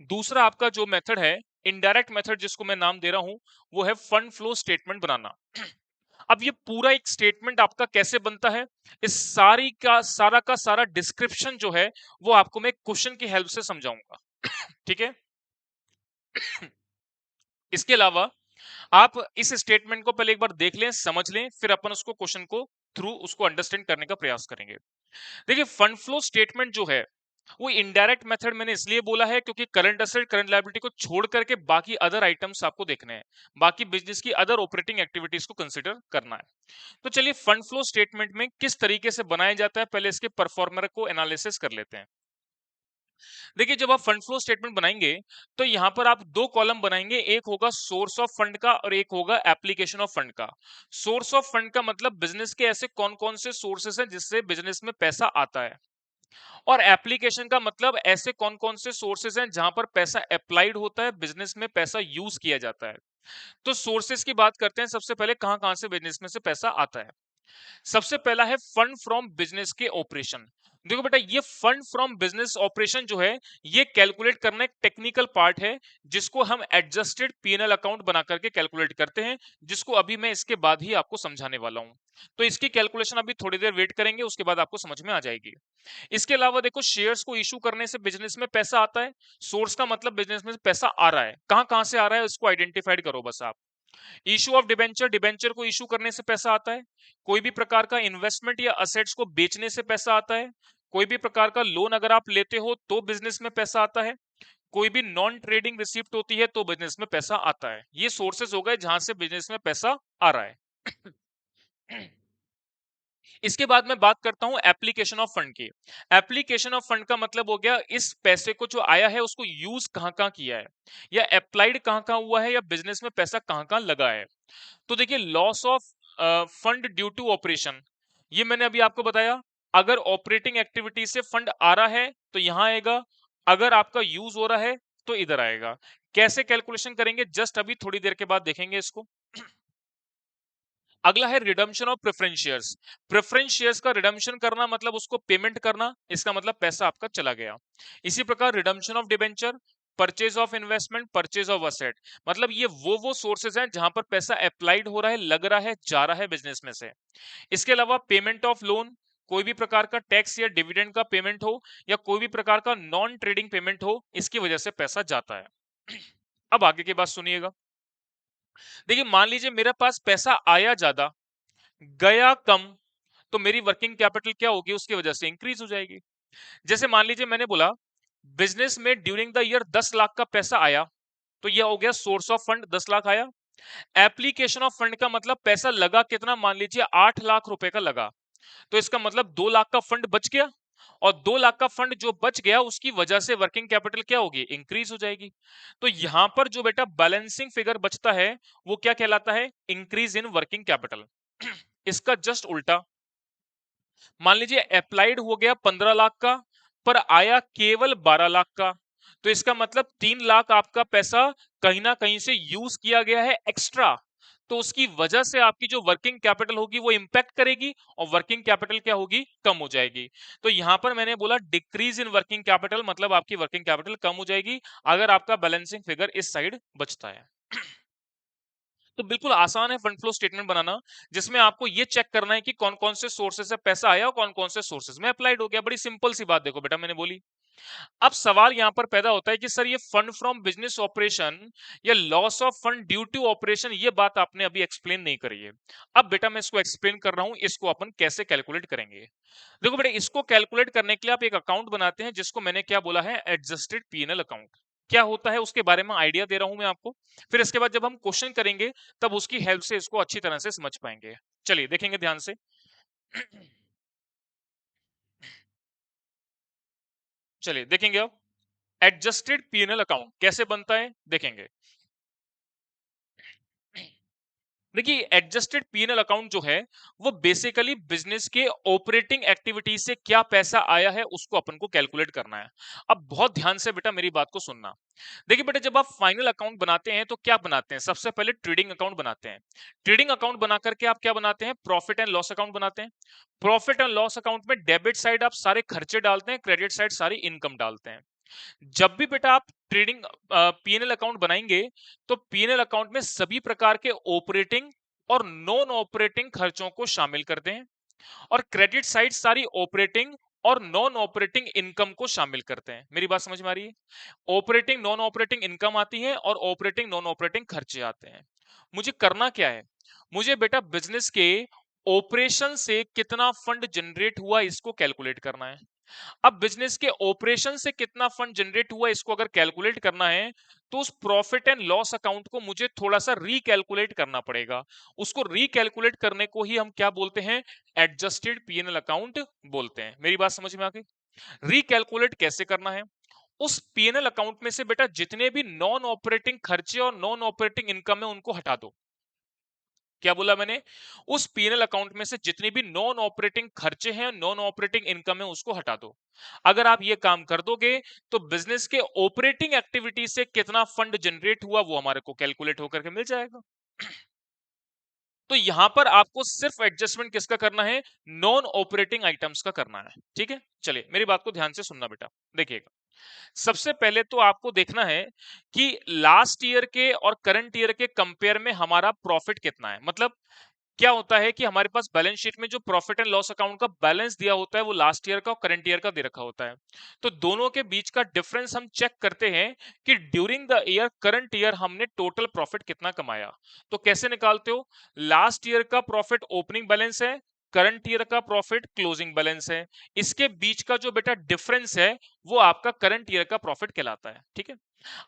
दूसरा आपका जो मेथड है इनडायरेक्ट मेथड, जिसको मैं नाम दे रहा हूं, वो है फंड फ्लो स्टेटमेंट बनाना। अब ये पूरा एक स्टेटमेंट आपका कैसे बनता है, इस का सारा डिस्क्रिप्शन जो है वो आपको मैं क्वेश्चन की हेल्प से समझाऊंगा। ठीक है। इसके अलावा आप इस स्टेटमेंट को पहले एक बार देख लें, समझ लें, फिर अपन उसको क्वेश्चन को थ्रू उसको अंडरस्टैंड करने का प्रयास करेंगे। देखिए फंड फ्लो स्टेटमेंट जो है वो इनडायरेक्ट मेथड मैंने इसलिए बोला है क्योंकि करंट असेट करंट लायबिलिटी को छोड़ करके बाकी अदर आइटम्स आपको देखने हैं, बाकी बिजनेस की अदर ऑपरेटिंग एक्टिविटीज को कंसीडर करना है। तो चलिए फंड फ्लो स्टेटमेंट में किस तरीके से बनाया जाता है, पहले इसके परफॉर्मर को एनालिसिस कर लेते हैं। देखिए जब आप फंड फ्लो स्टेटमेंट बनाएंगे तो यहां पर आप दो कॉलम बनाएंगे, एक होगा सोर्स ऑफ फंड का और एक होगा एप्लीकेशन ऑफ फंड का। सोर्स ऑफ फंड का मतलब बिजनेस के ऐसे कौन कौन से सोर्सेस हैं जिससे बिजनेस में पैसा आता है, और एप्लीकेशन का मतलब ऐसे कौन कौन से सोर्सेस हैं जहां पर पैसा अप्लाइड होता है, बिजनेस में पैसा यूज किया जाता है। तो सोर्सेस की बात करते हैं, सबसे पहले कहां कहां से बिजनेस में से पैसा आता है। सबसे पहला है फंड फ्रॉम बिजनेस के ऑपरेशन। देखो बेटा, ये फंड फ्रॉम बिजनेस ऑपरेशन जो है, ये कैलकुलेट करना एक टेक्निकल पार्ट है, जिसको हम एडजस्टेड पीएनएल अकाउंट बना करके कैलकुलेट करते हैं, जिसको अभी मैं इसके बाद ही आपको समझाने वाला हूं। तो इसकी कैलकुलेशन अभी थोड़ी देर वेट करेंगे, उसके बाद आपको समझ में आ जाएगी। इसके अलावा देखो, शेयर्स को इशू करने से बिजनेस में पैसा आता है। सोर्स का मतलब बिजनेस में पैसा आ रहा है, कहां कहां से आ रहा है इसको आइडेंटिफाइड करो बस आप। इशू ऑफ डिबेंचर, डिबेंचर को इशू करने से पैसा आता है। कोई भी प्रकार का इन्वेस्टमेंट या असेट्स को बेचने से पैसा आता है। कोई भी प्रकार का लोन अगर आप लेते हो तो बिजनेस में पैसा आता है। कोई भी नॉन ट्रेडिंग रिसिप्ट होती है तो बिजनेस में पैसा आता है। ये सोर्सेस हो गए जहां से बिजनेस में पैसा आ रहा है। इसके बाद मैं बात करता हूं एप्लीकेशन ऑफ फंड की। एप्लीकेशन ऑफ फंड का मतलब हो गया इस पैसे को जो आया है उसको यूज कहां कहां किया है, या अप्लाइड कहां कहां हुआ है, या बिजनेस में पैसा कहां कहां लगा है। तो देखिए, loss of fund due to operation, ये मैंने अभी आपको बताया। अगर ऑपरेटिंग एक्टिविटी से फंड आ रहा है तो यहां आएगा, अगर आपका यूज हो रहा है तो इधर आएगा। कैसे कैलकुलेशन करेंगे जस्ट अभी थोड़ी देर के बाद देखेंगे इसको। अगला है redemption of preference shares. Preference shares का रिडम्पशन करना मतलब उसको पेमेंट करना, इसका मतलब पैसा आपका चला गया। इसी प्रकार redemption of debenture, purchase of investment, purchase of asset, मतलब ये वो सोर्सेज हैं जहां पर पैसा अप्लाइड हो रहा है, लग रहा है, जा रहा है बिजनेस में से। इसके अलावा पेमेंट ऑफ लोन, कोई भी प्रकार का टैक्स या डिविडेंड का पेमेंट हो, या कोई भी प्रकार का नॉन ट्रेडिंग पेमेंट हो, इसकी वजह से पैसा जाता है। अब आगे की बात सुनिएगा। देखिए, मान लीजिए मेरे पास पैसा आया ज्यादा, गया कम, तो मेरी वर्किंग कैपिटल क्या होगी, उसकी वजह से इंक्रीज हो जाएगी। जैसे मान लीजिए मैंने बोला बिजनेस में ड्यूरिंग द ईयर 10 लाख का पैसा आया, तो यह हो गया सोर्स ऑफ फंड, 10 लाख आया। एप्लीकेशन ऑफ फंड का मतलब पैसा लगा कितना, मान लीजिए 8 लाख रुपए का लगा, तो इसका मतलब 2 लाख का फंड बच गया, और 2 लाख का फंड जो बच गया उसकी वजह से वर्किंग कैपिटल क्या होगी, इंक्रीज हो जाएगी। तो यहां पर जो बेटा बैलेंसिंग फिगर बचता है वो क्या कहलाता है, इंक्रीज इन वर्किंग कैपिटल। इसका जस्ट उल्टा, मान लीजिए अप्लाइड हो गया 15 लाख का, पर आया केवल 12 लाख का, तो इसका मतलब 3 लाख आपका पैसा कहीं ना कहीं से यूज किया गया है एक्स्ट्रा, तो उसकी वजह से आपकी जो वर्किंग कैपिटल होगी वो इंपैक्ट करेगी, और वर्किंग कैपिटल क्या होगी, कम हो जाएगी। तो यहां पर मैंने बोला डिक्रीज इन वर्किंग कैपिटल, मतलब आपकी वर्किंग कैपिटल कम हो जाएगी अगर आपका बैलेंसिंग फिगर इस साइड बचता है। तो बिल्कुल आसान है फंड फ्लो स्टेटमेंट बनाना, जिसमें आपको ये चेक करना है कि कौन कौन से सोर्सेस से पैसा आया और कौन कौन से सोर्सेस में अप्लाइड हो गया। बड़ी सिंपल सी बात देखो बेटा मैंने बोली। अब सवाल यहां पर पैदा होता है कि सर ये फंड फ्रॉम बिजनेस ऑपरेशन या loss of fund due to operation, ये बात आपने अभी एक्सप्लेन नहीं करी है। अब बेटा मैं इसको एक्सप्लेन कर रहा हूं, इसको अपन कैसे कैलकुलेट करेंगे। देखो बेटा, इसको कैलकुलेट करने के लिए आप एक अकाउंट बनाते हैं जिसको मैंने क्या बोला है, एडजस्टेड पीएनएल अकाउंट। क्या होता है उसके बारे में आइडिया दे रहा हूं मैं आपको, फिर इसके बाद जब हम क्वेश्चन करेंगे तब उसकी हेल्प से इसको अच्छी तरह से समझ पाएंगे। चलिए देखेंगे ध्यान से। चलिए देखेंगे अब एडजस्टेड पीएनएल अकाउंट कैसे बनता है, देखेंगे। देखिए, एडजस्टेड पीएनएल अकाउंट जो है वो बेसिकली बिजनेस के ऑपरेटिंग एक्टिविटी से क्या पैसा आया है उसको अपन को कैलकुलेट करना है। अब बहुत ध्यान से बेटा मेरी बात को सुनना। देखिए बेटा, जब आप फाइनल अकाउंट बनाते हैं तो क्या बनाते हैं, सबसे पहले ट्रेडिंग अकाउंट बनाते हैं। ट्रेडिंग अकाउंट बना करके आप क्या बनाते हैं, प्रॉफिट एंड लॉस अकाउंट बनाते हैं। प्रॉफिट एंड लॉस अकाउंट में डेबिट साइड आप सारे खर्चे डालते हैं, क्रेडिट साइड सारी इनकम डालते हैं। जब भी बेटा आप ट्रेडिंग पीएनएल अकाउंट बनाएंगे तो पीएनएल अकाउंट में सभी प्रकार के ऑपरेटिंग और नॉन ऑपरेटिंग खर्चों को शामिल करते हैं, और क्रेडिट साइड सारी ऑपरेटिंग और नॉन ऑपरेटिंग इनकम को शामिल करते हैं। मेरी बात समझ में आ रही है। ऑपरेटिंग नॉन ऑपरेटिंग इनकम आती है और ऑपरेटिंग नॉन ऑपरेटिंग खर्चे आते हैं। मुझे करना क्या है, मुझे बेटा बिजनेस के ऑपरेशन से कितना फंड जनरेट हुआ इसको कैलकुलेट करना है। अब बिजनेस के ऑपरेशन से कितना फंड जनरेट हुआ इसको अगर कैलकुलेट करना है तो उस प्रॉफिट एंड लॉस अकाउंट को मुझे थोड़ा सा रिकैलकुलेट करना पड़ेगा। उसको रिकैलकुलेट करने को ही हम क्या बोलते हैं, एडजस्टेड पीएनएल अकाउंट बोलते हैं। मेरी बात समझ में आ गई। रिकैलकुलेट कैसे करना है, उस पीएनएल अकाउंट में से बेटा जितने भी नॉन ऑपरेटिंग खर्चे और नॉन ऑपरेटिंग इनकम है उनको हटा दो। क्या बोला मैंने? उस पीएनएल अकाउंट में से जितने भी नॉन ऑपरेटिंग खर्चे हैं, नॉन ऑपरेटिंग इनकम है, उसको हटा दो। अगर आप ये काम कर दोगे तो बिजनेस के ऑपरेटिंग एक्टिविटी से कितना फंड जनरेट हुआ वो हमारे को कैलकुलेट होकर के मिल जाएगा। तो यहां पर आपको सिर्फ एडजस्टमेंट किसका करना है? नॉन ऑपरेटिंग आइटम्स का करना है। ठीक है, चलिए मेरी बात को ध्यान से सुनना बेटा। देखिएगा, सबसे पहले तो आपको देखना है कि लास्ट ईयर के और करंट ईयर के कंपेयर में हमारा प्रॉफिट कितना है। मतलब क्या होता है कि हमारे पास बैलेंस शीट में जो प्रॉफिट एंड लॉस अकाउंट का बैलेंस दिया होता है वो लास्ट ईयर का और करंट ईयर का दे रखा होता है। तो दोनों के बीच का डिफरेंस हम चेक करते हैं कि during the year current year हमने टोटल प्रॉफिट कितना कमाया। तो कैसे निकालते हो? लास्ट ईयर का प्रॉफिट ओपनिंग बैलेंस है, करंट ईयर का प्रॉफिट क्लोजिंग बैलेंस है, इसके बीच का जो बेटा डिफरेंस है वो आपका करंट ईयर का प्रॉफिट कहलाता है। ठीक है,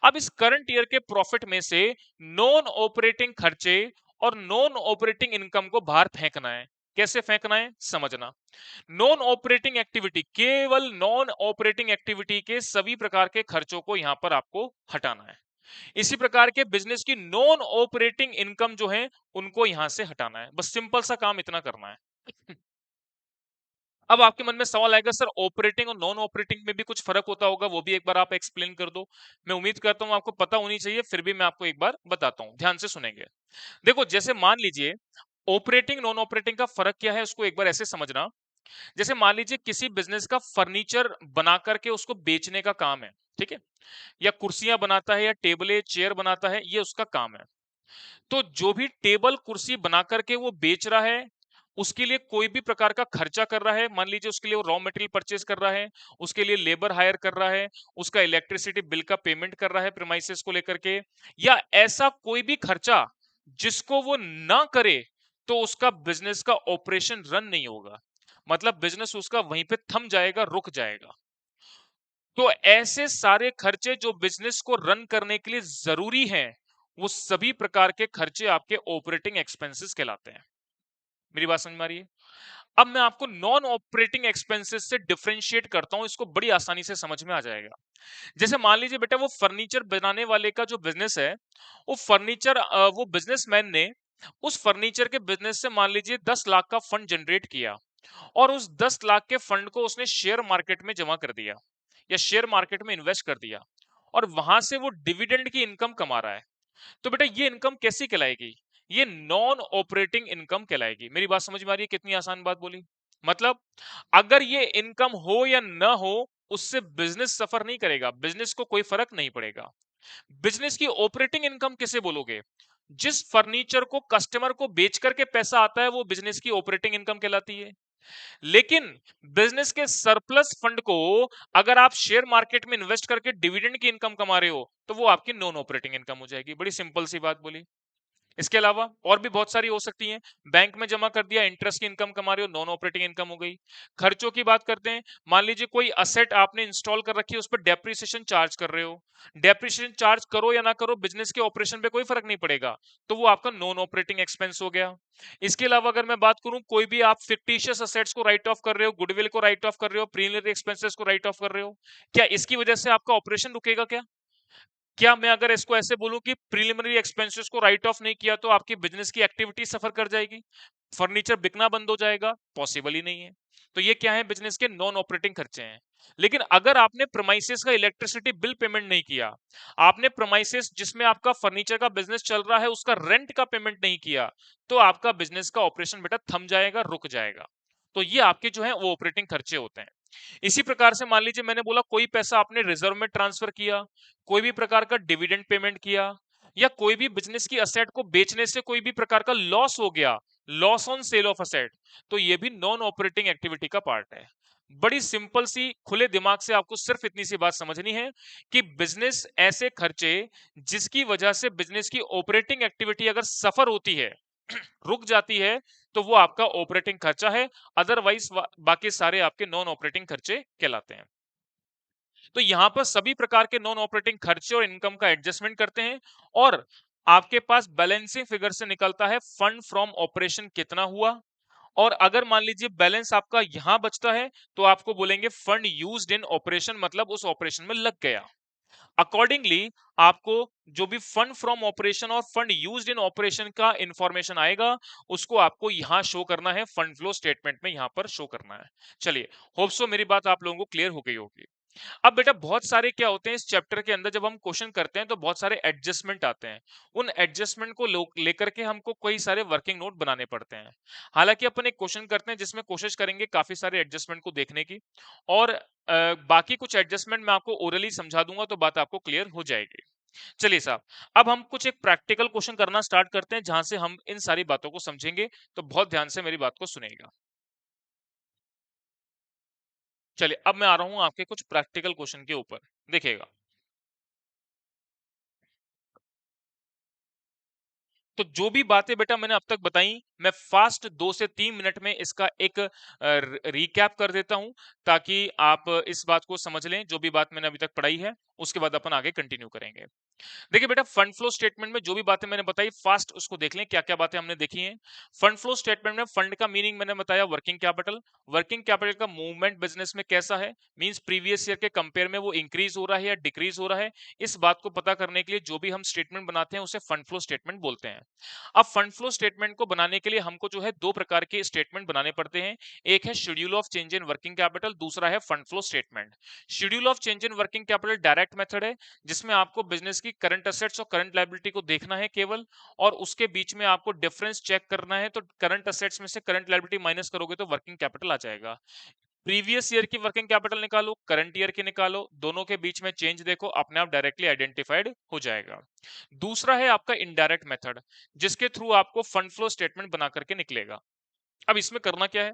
अब इस करंट ईयर के प्रॉफिट में से नॉन ऑपरेटिंग खर्चे और नॉन ऑपरेटिंग इनकम को बाहर फेंकना है। कैसे फेंकना है समझना। नॉन ऑपरेटिंग एक्टिविटी, केवल नॉन ऑपरेटिंग एक्टिविटी के सभी प्रकार के खर्चों को यहां पर आपको हटाना है। इसी प्रकार के बिजनेस की नॉन ऑपरेटिंग इनकम जो है उनको यहां से हटाना है। बस सिंपल सा काम इतना करना है। अब आपके मन में सवाल आएगा, सर ऑपरेटिंग और नॉन ऑपरेटिंग में भी कुछ फर्क होता होगा, वो भी एक बार आप एक्सप्लेन कर दो। मैं उम्मीद करता हूं आपको पता होनी चाहिए, फिर भी मैं आपको एक बार बताता हूं, ध्यान से सुनेंगे। देखो, जैसे मान लीजिए ऑपरेटिंग नॉन ऑपरेटिंग का फर्क क्या है उसको एक बार ऐसे समझना। जैसे मान लीजिए किसी बिजनेस का फर्नीचर बना करके उसको बेचने का काम है, ठीक है, या कुर्सियां बनाता है या टेबलें चेयर बनाता है, ये उसका काम है। तो जो भी टेबल कुर्सी बना करके वो बेच रहा है, उसके लिए कोई भी प्रकार का खर्चा कर रहा है, मान लीजिए उसके लिए वो रॉ मटेरियल परचेज कर रहा है, उसके लिए लेबर हायर कर रहा है, उसका इलेक्ट्रिसिटी बिल का पेमेंट कर रहा है प्रीमाइसेस को लेकर के, या ऐसा कोई भी खर्चा जिसको वो ना करे तो उसका बिजनेस का ऑपरेशन रन नहीं होगा। मतलब बिजनेस उसका वहीं पे थम जाएगा, रुक जाएगा। तो ऐसे सारे खर्चे जो बिजनेस को रन करने के लिए जरूरी हैं, वो सभी प्रकार के खर्चे आपके ऑपरेटिंग एक्सपेंसेस कहलाते हैं। मेरी बात समझ में आ रही है? अब मैं आपको नॉन ऑपरेटिंग एक्सपेंसेस से डिफरेंशिएट करता हूं, इसको बड़ी आसानी से समझ में आ जाएगा। जैसे मान लीजिए बेटा वो फर्नीचर बनाने वाले का जो बिजनेस है, वो फर्नीचर वो बिजनेसमैन ने उस फर्नीचर के बिजनेस से मान लीजिए 10 लाख का फंड जनरेट किया, और उस 10 लाख के फंड को उसने शेयर मार्केट में जमा कर दिया या शेयर मार्केट में इन्वेस्ट कर दिया, और वहां से वो डिविडेंड की इनकम कमा रहा है। तो बेटा ये इनकम कैसी कहलाएगी? ये नॉन ऑपरेटिंग इनकम कहलाएगी। मेरी बात समझ में आ रही है? कितनी आसान बात बोली। मतलब अगर ये इनकम हो या ना हो, उससे बिजनेस सफर नहीं करेगा, बिजनेस को कोई फर्क नहीं पड़ेगा। बिजनेस की ऑपरेटिंग इनकम किसे बोलोगे? जिस फर्नीचर को कस्टमर को बेच करके पैसा आता है वो बिजनेस की ऑपरेटिंग इनकम कहलाती है। लेकिन बिजनेस के सरप्लस फंड को अगर आप शेयर मार्केट में इन्वेस्ट करके डिविडेंड की इनकम कमा रहे हो तो वो आपकी नॉन ऑपरेटिंग इनकम हो जाएगी। बड़ी सिंपल सी बात बोली। इसके अलावा और भी बहुत सारी हो सकती हैं। बैंक में जमा कर दिया, इंटरेस्ट की इनकम कमा रहे हो, नॉन ऑपरेटिंग इनकम हो गई। खर्चों की बात करते हैं, मान लीजिए कोई असेट आपने इंस्टॉल कर रखी है, उस पर डेप्रिसिएशन चार्ज कर रहे हो। डेप्रिसिएशन चार्ज करो या ना करो, बिजनेस के ऑपरेशन पे कोई फर्क नहीं पड़ेगा, तो वो आपका नॉन ऑपरेटिंग एक्सपेंस हो गया। इसके अलावा अगर मैं बात करूं, कोई भी आप फिक्टिशियस असेट्स को राइट ऑफ कर रहे हो, गुडविल को राइट ऑफ कर रहे हो, प्रीलिमिनरी एक्सपेंसेस को राइट ऑफ कर रहे हो, क्या इसकी वजह से आपका ऑपरेशन रुकेगा क्या? क्या मैं अगर इसको ऐसे बोलूं कि प्रीलिमिनरी एक्सपेंसेस को राइट ऑफ नहीं किया तो आपकी बिजनेस की एक्टिविटी सफर कर जाएगी, फर्नीचर बिकना बंद हो जाएगा? पॉसिबल ही नहीं है। तो ये क्या है? बिजनेस के नॉन ऑपरेटिंग खर्चे हैं। लेकिन अगर आपने प्रीमाइसेस का इलेक्ट्रिसिटी बिल पेमेंट नहीं किया, आपने प्रीमाइसेस जिसमें आपका फर्नीचर का बिजनेस चल रहा है उसका रेंट का पेमेंट नहीं किया, तो आपका बिजनेस का ऑपरेशन बेटा थम जाएगा, रुक जाएगा। तो ये आपके जो है वो ऑपरेटिंग खर्चे होते हैं। इसी प्रकार से मान लीजिए मैंने बोला कोई पैसा आपने रिजर्व में ट्रांसफर किया, कोई भी प्रकार का डिविडेंड पेमेंट किया, या कोई भी बिजनेस की असेट को बेचने से कोई भी प्रकार का लॉस हो गया, loss on sale of asset, तो ये भी नॉन ऑपरेटिंग एक्टिविटी का पार्ट है। बड़ी सिंपल सी खुले दिमाग से आपको सिर्फ इतनी सी बात समझनी है कि बिजनेस ऐसे खर्चे जिसकी वजह से बिजनेस की ऑपरेटिंग एक्टिविटी अगर सफर होती है, रुक जाती है, तो वो आपका ऑपरेटिंग खर्चा है। अदरवाइज बाकी सारे आपके नॉन ऑपरेटिंग खर्चे कहलाते हैं। तो यहां पर सभी प्रकार के नॉन ऑपरेटिंग खर्चे और इनकम का एडजस्टमेंट करते हैं, और आपके पास बैलेंसिंग फिगर से निकलता है फंड फ्रॉम ऑपरेशन कितना हुआ, और अगर मान लीजिए बैलेंस आपका यहां बचता है तो आपको बोलेंगे फंड यूज्ड इन ऑपरेशन, मतलब उस ऑपरेशन में लग गया। अकॉर्डिंगली आपको जो भी फंड फ्रॉम ऑपरेशन और फंड यूज्ड इन ऑपरेशन का इंफॉर्मेशन आएगा उसको आपको यहां शो करना है, फंड फ्लो स्टेटमेंट में यहां पर शो करना है। चलिए, होप सो मेरी बात आप लोगों को क्लियर हो गई होगी। अब बेटा बहुत सारे क्या होते हैं इस चैप्टर के अंदर, जब हम क्वेश्चन करते हैं तो बहुत सारे एडजस्टमेंट आते हैं। उन एडजस्टमेंट को लेकर के हमको कई सारे वर्किंग नोट बनाने पड़ते हैं। हालांकि अपन एक क्वेश्चन करते हैं जिसमें कोशिश करेंगे काफी सारे एडजस्टमेंट को देखने की, और बाकी कुछ एडजस्टमेंट मैं आपको ओरली समझा दूंगा तो बात आपको क्लियर हो जाएगी। चलिए साहब, अब हम कुछ एक प्रैक्टिकल क्वेश्चन करना स्टार्ट करते हैं जहां से हम इन सारी बातों को समझेंगे, तो बहुत ध्यान से मेरी बात को सुनेगा। चलिए, अब मैं आ रहा हूं आपके कुछ प्रैक्टिकल क्वेश्चन के ऊपर, देखिएगा। तो जो भी बातें बेटा मैंने अब तक बताई, मैं फास्ट 2 से 3 मिनट में इसका एक रिकैप कर देता हूं, ताकि आप इस बात को समझ लें जो भी बात मैंने अभी तक पढ़ाई है। उसके बाद अपन आगे कंटिन्यू करेंगे। देखिए बेटा, फंड फ्लो स्टेटमेंट में जो भी बातें मैंने बताई फास्ट उसको देख लें, क्या क्या बातें हमने देखी हैं। फंड फ्लो स्टेटमेंट में फंड का मीनिंग मैंने बताया वर्किंग कैपिटल। वर्किंग कैपिटल का मूवमेंट बिजनेस में कैसा है, मींस प्रीवियस ईयर के कंपेयर में वो इंक्रीज हो रहा है या डिक्रीज हो रहा है, इस बात को पता करने के लिए जो भी हम स्टेटमेंट बनाते हैं उसे फंड फ्लो स्टेटमेंट बोलते हैं। अब फंड फ्लो स्टेटमेंट को बनाने के लिए हमको जो है दो प्रकार के स्टेटमेंट बनाने पड़ते हैं। एक है schedule of change in working capital, दूसरा है fund flow statement. Schedule of change in working capital direct method है, जिसमें आपको बिजनेस की करंट असेट्स और करंट लायबिलिटी को देखना है केवल, और उसके बीच में आपको डिफरेंस चेक करना है। तो करंट असेट्स में से करंट लायबिलिटी माइनस करोगे तो वर्किंग कैपिटल आ जाएगा। प्रीवियस ईयर की वर्किंग कैपिटल निकालो, करंट ईयर की निकालो, दोनों के बीच में चेंज देखो, अपने आप डायरेक्टली आइडेंटिफाइड हो जाएगा। दूसरा है आपका इनडायरेक्ट मेथड, जिसके थ्रू आपको फंड फ्लो स्टेटमेंट बना करके निकलेगा। अब इसमें करना क्या है,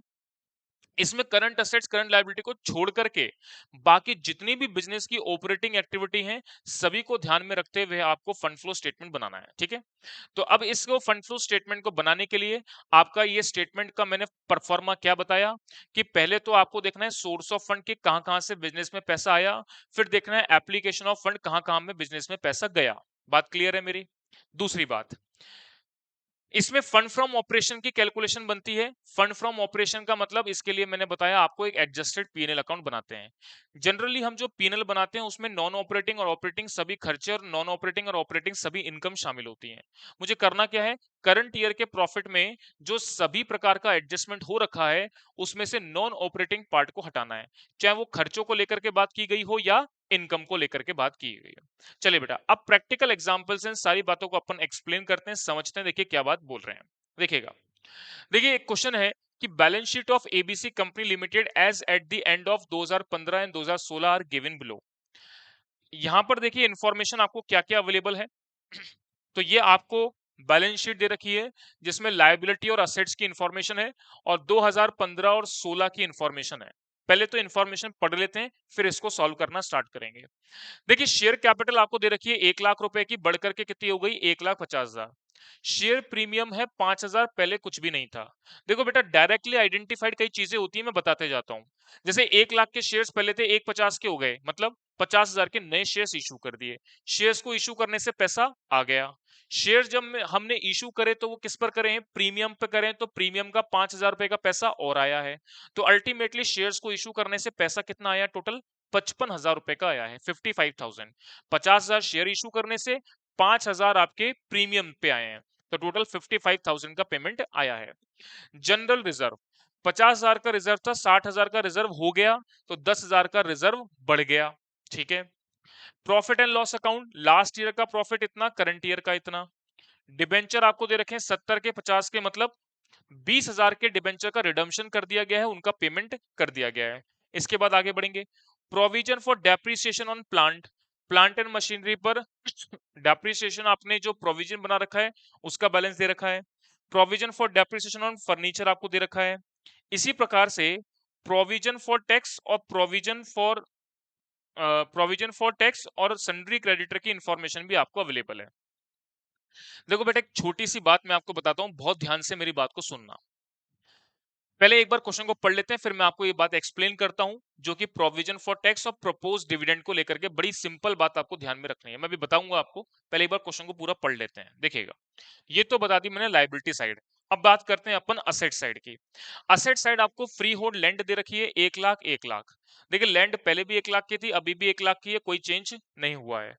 इसमें करंट असेट्स करंट लायबिलिटी को छोड़ करके बाकी जितनी भी बिजनेस की ऑपरेटिंग एक्टिविटी हैं सभी को ध्यान में रखते हुए आपको फंड फ्लो स्टेटमेंट बनाना है, ठीक है। तो अब इसको फंड फ्लो स्टेटमेंट को बनाने के लिए आपका ये स्टेटमेंट का मैंने परफॉर्मा क्या बताया कि पहले तो आपको देखना है सोर्स ऑफ फंड के कहां कहां से बिजनेस में पैसा आया, फिर देखना है एप्लीकेशन ऑफ फंड कहां कहां में बिजनेस में पैसा गया। बात क्लियर है मेरी। दूसरी बात, इसमें फंड फ्रॉम ऑपरेशन की कैलकुलेशन बनती है। फंड फ्रॉम ऑपरेशन का मतलब, इसके लिए मैंने बताया आपको एक एडजस्टेड पीएनएल अकाउंट बनाते हैं। जनरली हम जो पीएनएल बनाते हैं उसमें नॉन ऑपरेटिंग और ऑपरेटिंग सभी खर्चे और नॉन ऑपरेटिंग और ऑपरेटिंग सभी इनकम शामिल होती हैं। मुझे करना क्या है, करंट ईयर के प्रॉफिट में जो सभी प्रकार का एडजस्टमेंट हो रखा है उसमें से नॉन ऑपरेटिंग पार्ट को हटाना है, चाहे वो खर्चों को लेकर के बात की गई हो या इनकम को लेकर के बात की गई हो। चलिए बेटा, अब प्रैक्टिकल एग्जांपल से इन सारी बातों को अपन एक्सप्लेन करते हैं, समझते हैं, देखिए क्या बात बोल रहे हैं। देखिएगा, देखिए एक क्वेश्चन है कि balance sheet of ABC company limited as at the end of 2015 and 2016 are given below. यहां पर देखिए इंफॉर्मेशन आपको क्या क्या अवेलेबल है। तो ये आपको बैलेंस शीट दे रखी है जिसमें लायबिलिटी और असेट्स की इंफॉर्मेशन है, और 2015 और 16 की इंफॉर्मेशन है। पहले तो इंफॉर्मेशन पढ़ लेते हैं, फिर इसको सॉल्व करना स्टार्ट करेंगे। देखिए शेयर कैपिटल आपको दे रखी है 1 लाख रुपए की, बढ़कर के कितनी हो गई 1,50,000। शेयर प्रीमियम है 5,000, पहले कुछ भी नहीं था। देखो बेटा, डायरेक्टली आइडेंटिफाइड कई चीजें होती है, मैं बताते जाता हूं। जैसे 1 लाख के शेयर्स पहले थे, 1,50 के हो गए, मतलब 50,000 के नए शेयर्स इशू कर दिए। शेयर्स को इशू करने से पैसा आ गया। शेयर्स जब हमने इशू करे तो वो किस पर करे हैं, प्रीमियम पे करें, तो प्रीमियम का 5,000 रुपए का पैसा और आया है। तो अल्टीमेटली शेयर्स को इशू करने से पैसा कितना आया, टोटल 55,000 रुपए का आया है, 55,000। 50,000 शेयर इशू करने से 5,000 आपके प्रीमियम पे आए हैं, तो टोटल 55,000 का पेमेंट आया है। जनरल रिजर्व, 50,000 का रिजर्व था, 60,000 का रिजर्व हो गया, तो 10,000 का रिजर्व बढ़ गया, ठीक है। Profit and loss account, last year का प्रॉफिट इतना, करंट ईयर का इतना। डिबेंचर आपको दे रखे हैं 70 के 50 के, मतलब 20,000 के डिबेंचर का रिडम्पशन कर दिया गया है, उनका पेमेंट कर दिया गया है। इसके बाद आगे बढ़ेंगे। Provision for depreciation on plant, plant and machinery पर डेप्रिसिएशन आपने जो प्रोविजन बना रखा है उसका बैलेंस दे रखा है। Provision for depreciation on furniture आपको दे रखा है। इसी प्रकार से प्रोविजन फॉर टैक्स और प्रोविजन फॉर टैक्स और सन्ड्री क्रेडिटर की इंफॉर्मेशन भी आपको अवेलेबल है। देखो बेटा, एक छोटी सी बात मैं आपको बताता हूं, बहुत ध्यान से मेरी बात को सुनना। पहले एक बार क्वेश्चन को पढ़ लेते हैं, फिर मैं आपको ये बात एक्सप्लेन करता हूं, जो कि प्रोविजन फॉर टैक्स और प्रपोज डिविडेंड को लेकर के बड़ी सिंपल बात आपको ध्यान में रखनी है, मैं भी बताऊंगा आपको। पहले एक बार क्वेश्चन को पूरा पढ़ लेते हैं, देखिएगा। ये तो बता दी मैंने लायबिलिटी साइड। अब बात करते हैं अपन असेट साइड की। असेट साइड आपको फ्री होल्ड लैंड दे रखी है 1 लाख 1 लाख। देखिए लैंड पहले भी 1 लाख की थी, अभी भी 1 लाख की है, कोई चेंज नहीं हुआ है।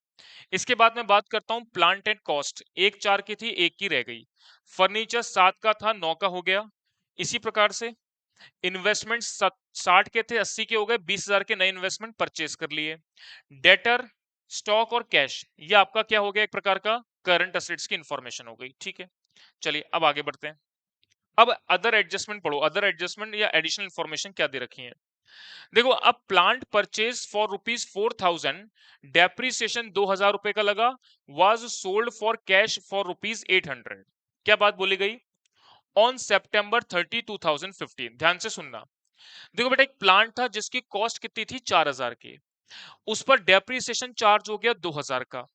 इसके बाद मैं बात करता हूं प्लांट एंड कॉस्ट, 1 4 की थी, 1 की रह गई। फर्नीचर 7 का था, 9 का हो गया। इसी प्रकार से इन्वेस्टमेंट 60 के थे, 80 के हो गए, 20,000 के नए इन्वेस्टमेंट परचेस कर लिए। डेटर, स्टॉक और कैश, ये आपका क्या हो गया, एक प्रकार का करंट असेट्स की इंफॉर्मेशन हो गई। ठीक है, चलिए अब आगे बढ़ते हैं। अब अदर एडजस्टमेंट पढ़ो, अदर एडजस्टमेंट या एडिशनल इंफॉर्मेशन क्या दे रखी है। देखो अब प्लांट परचेज फॉर ₹4,000, डेप्रीसिएशन 2,000 रुपए का लगा, was sold for cash for ₹800। क्या बात बोली गई, ऑन September 30, 2015। ध्यान से सुनना। देखो बेटा एक प्लांट था जिसकी कॉस्ट कितनी थी, 4,000 की, उस पर डेप्रीसिएशन चार्ज हो गया 2,000 का।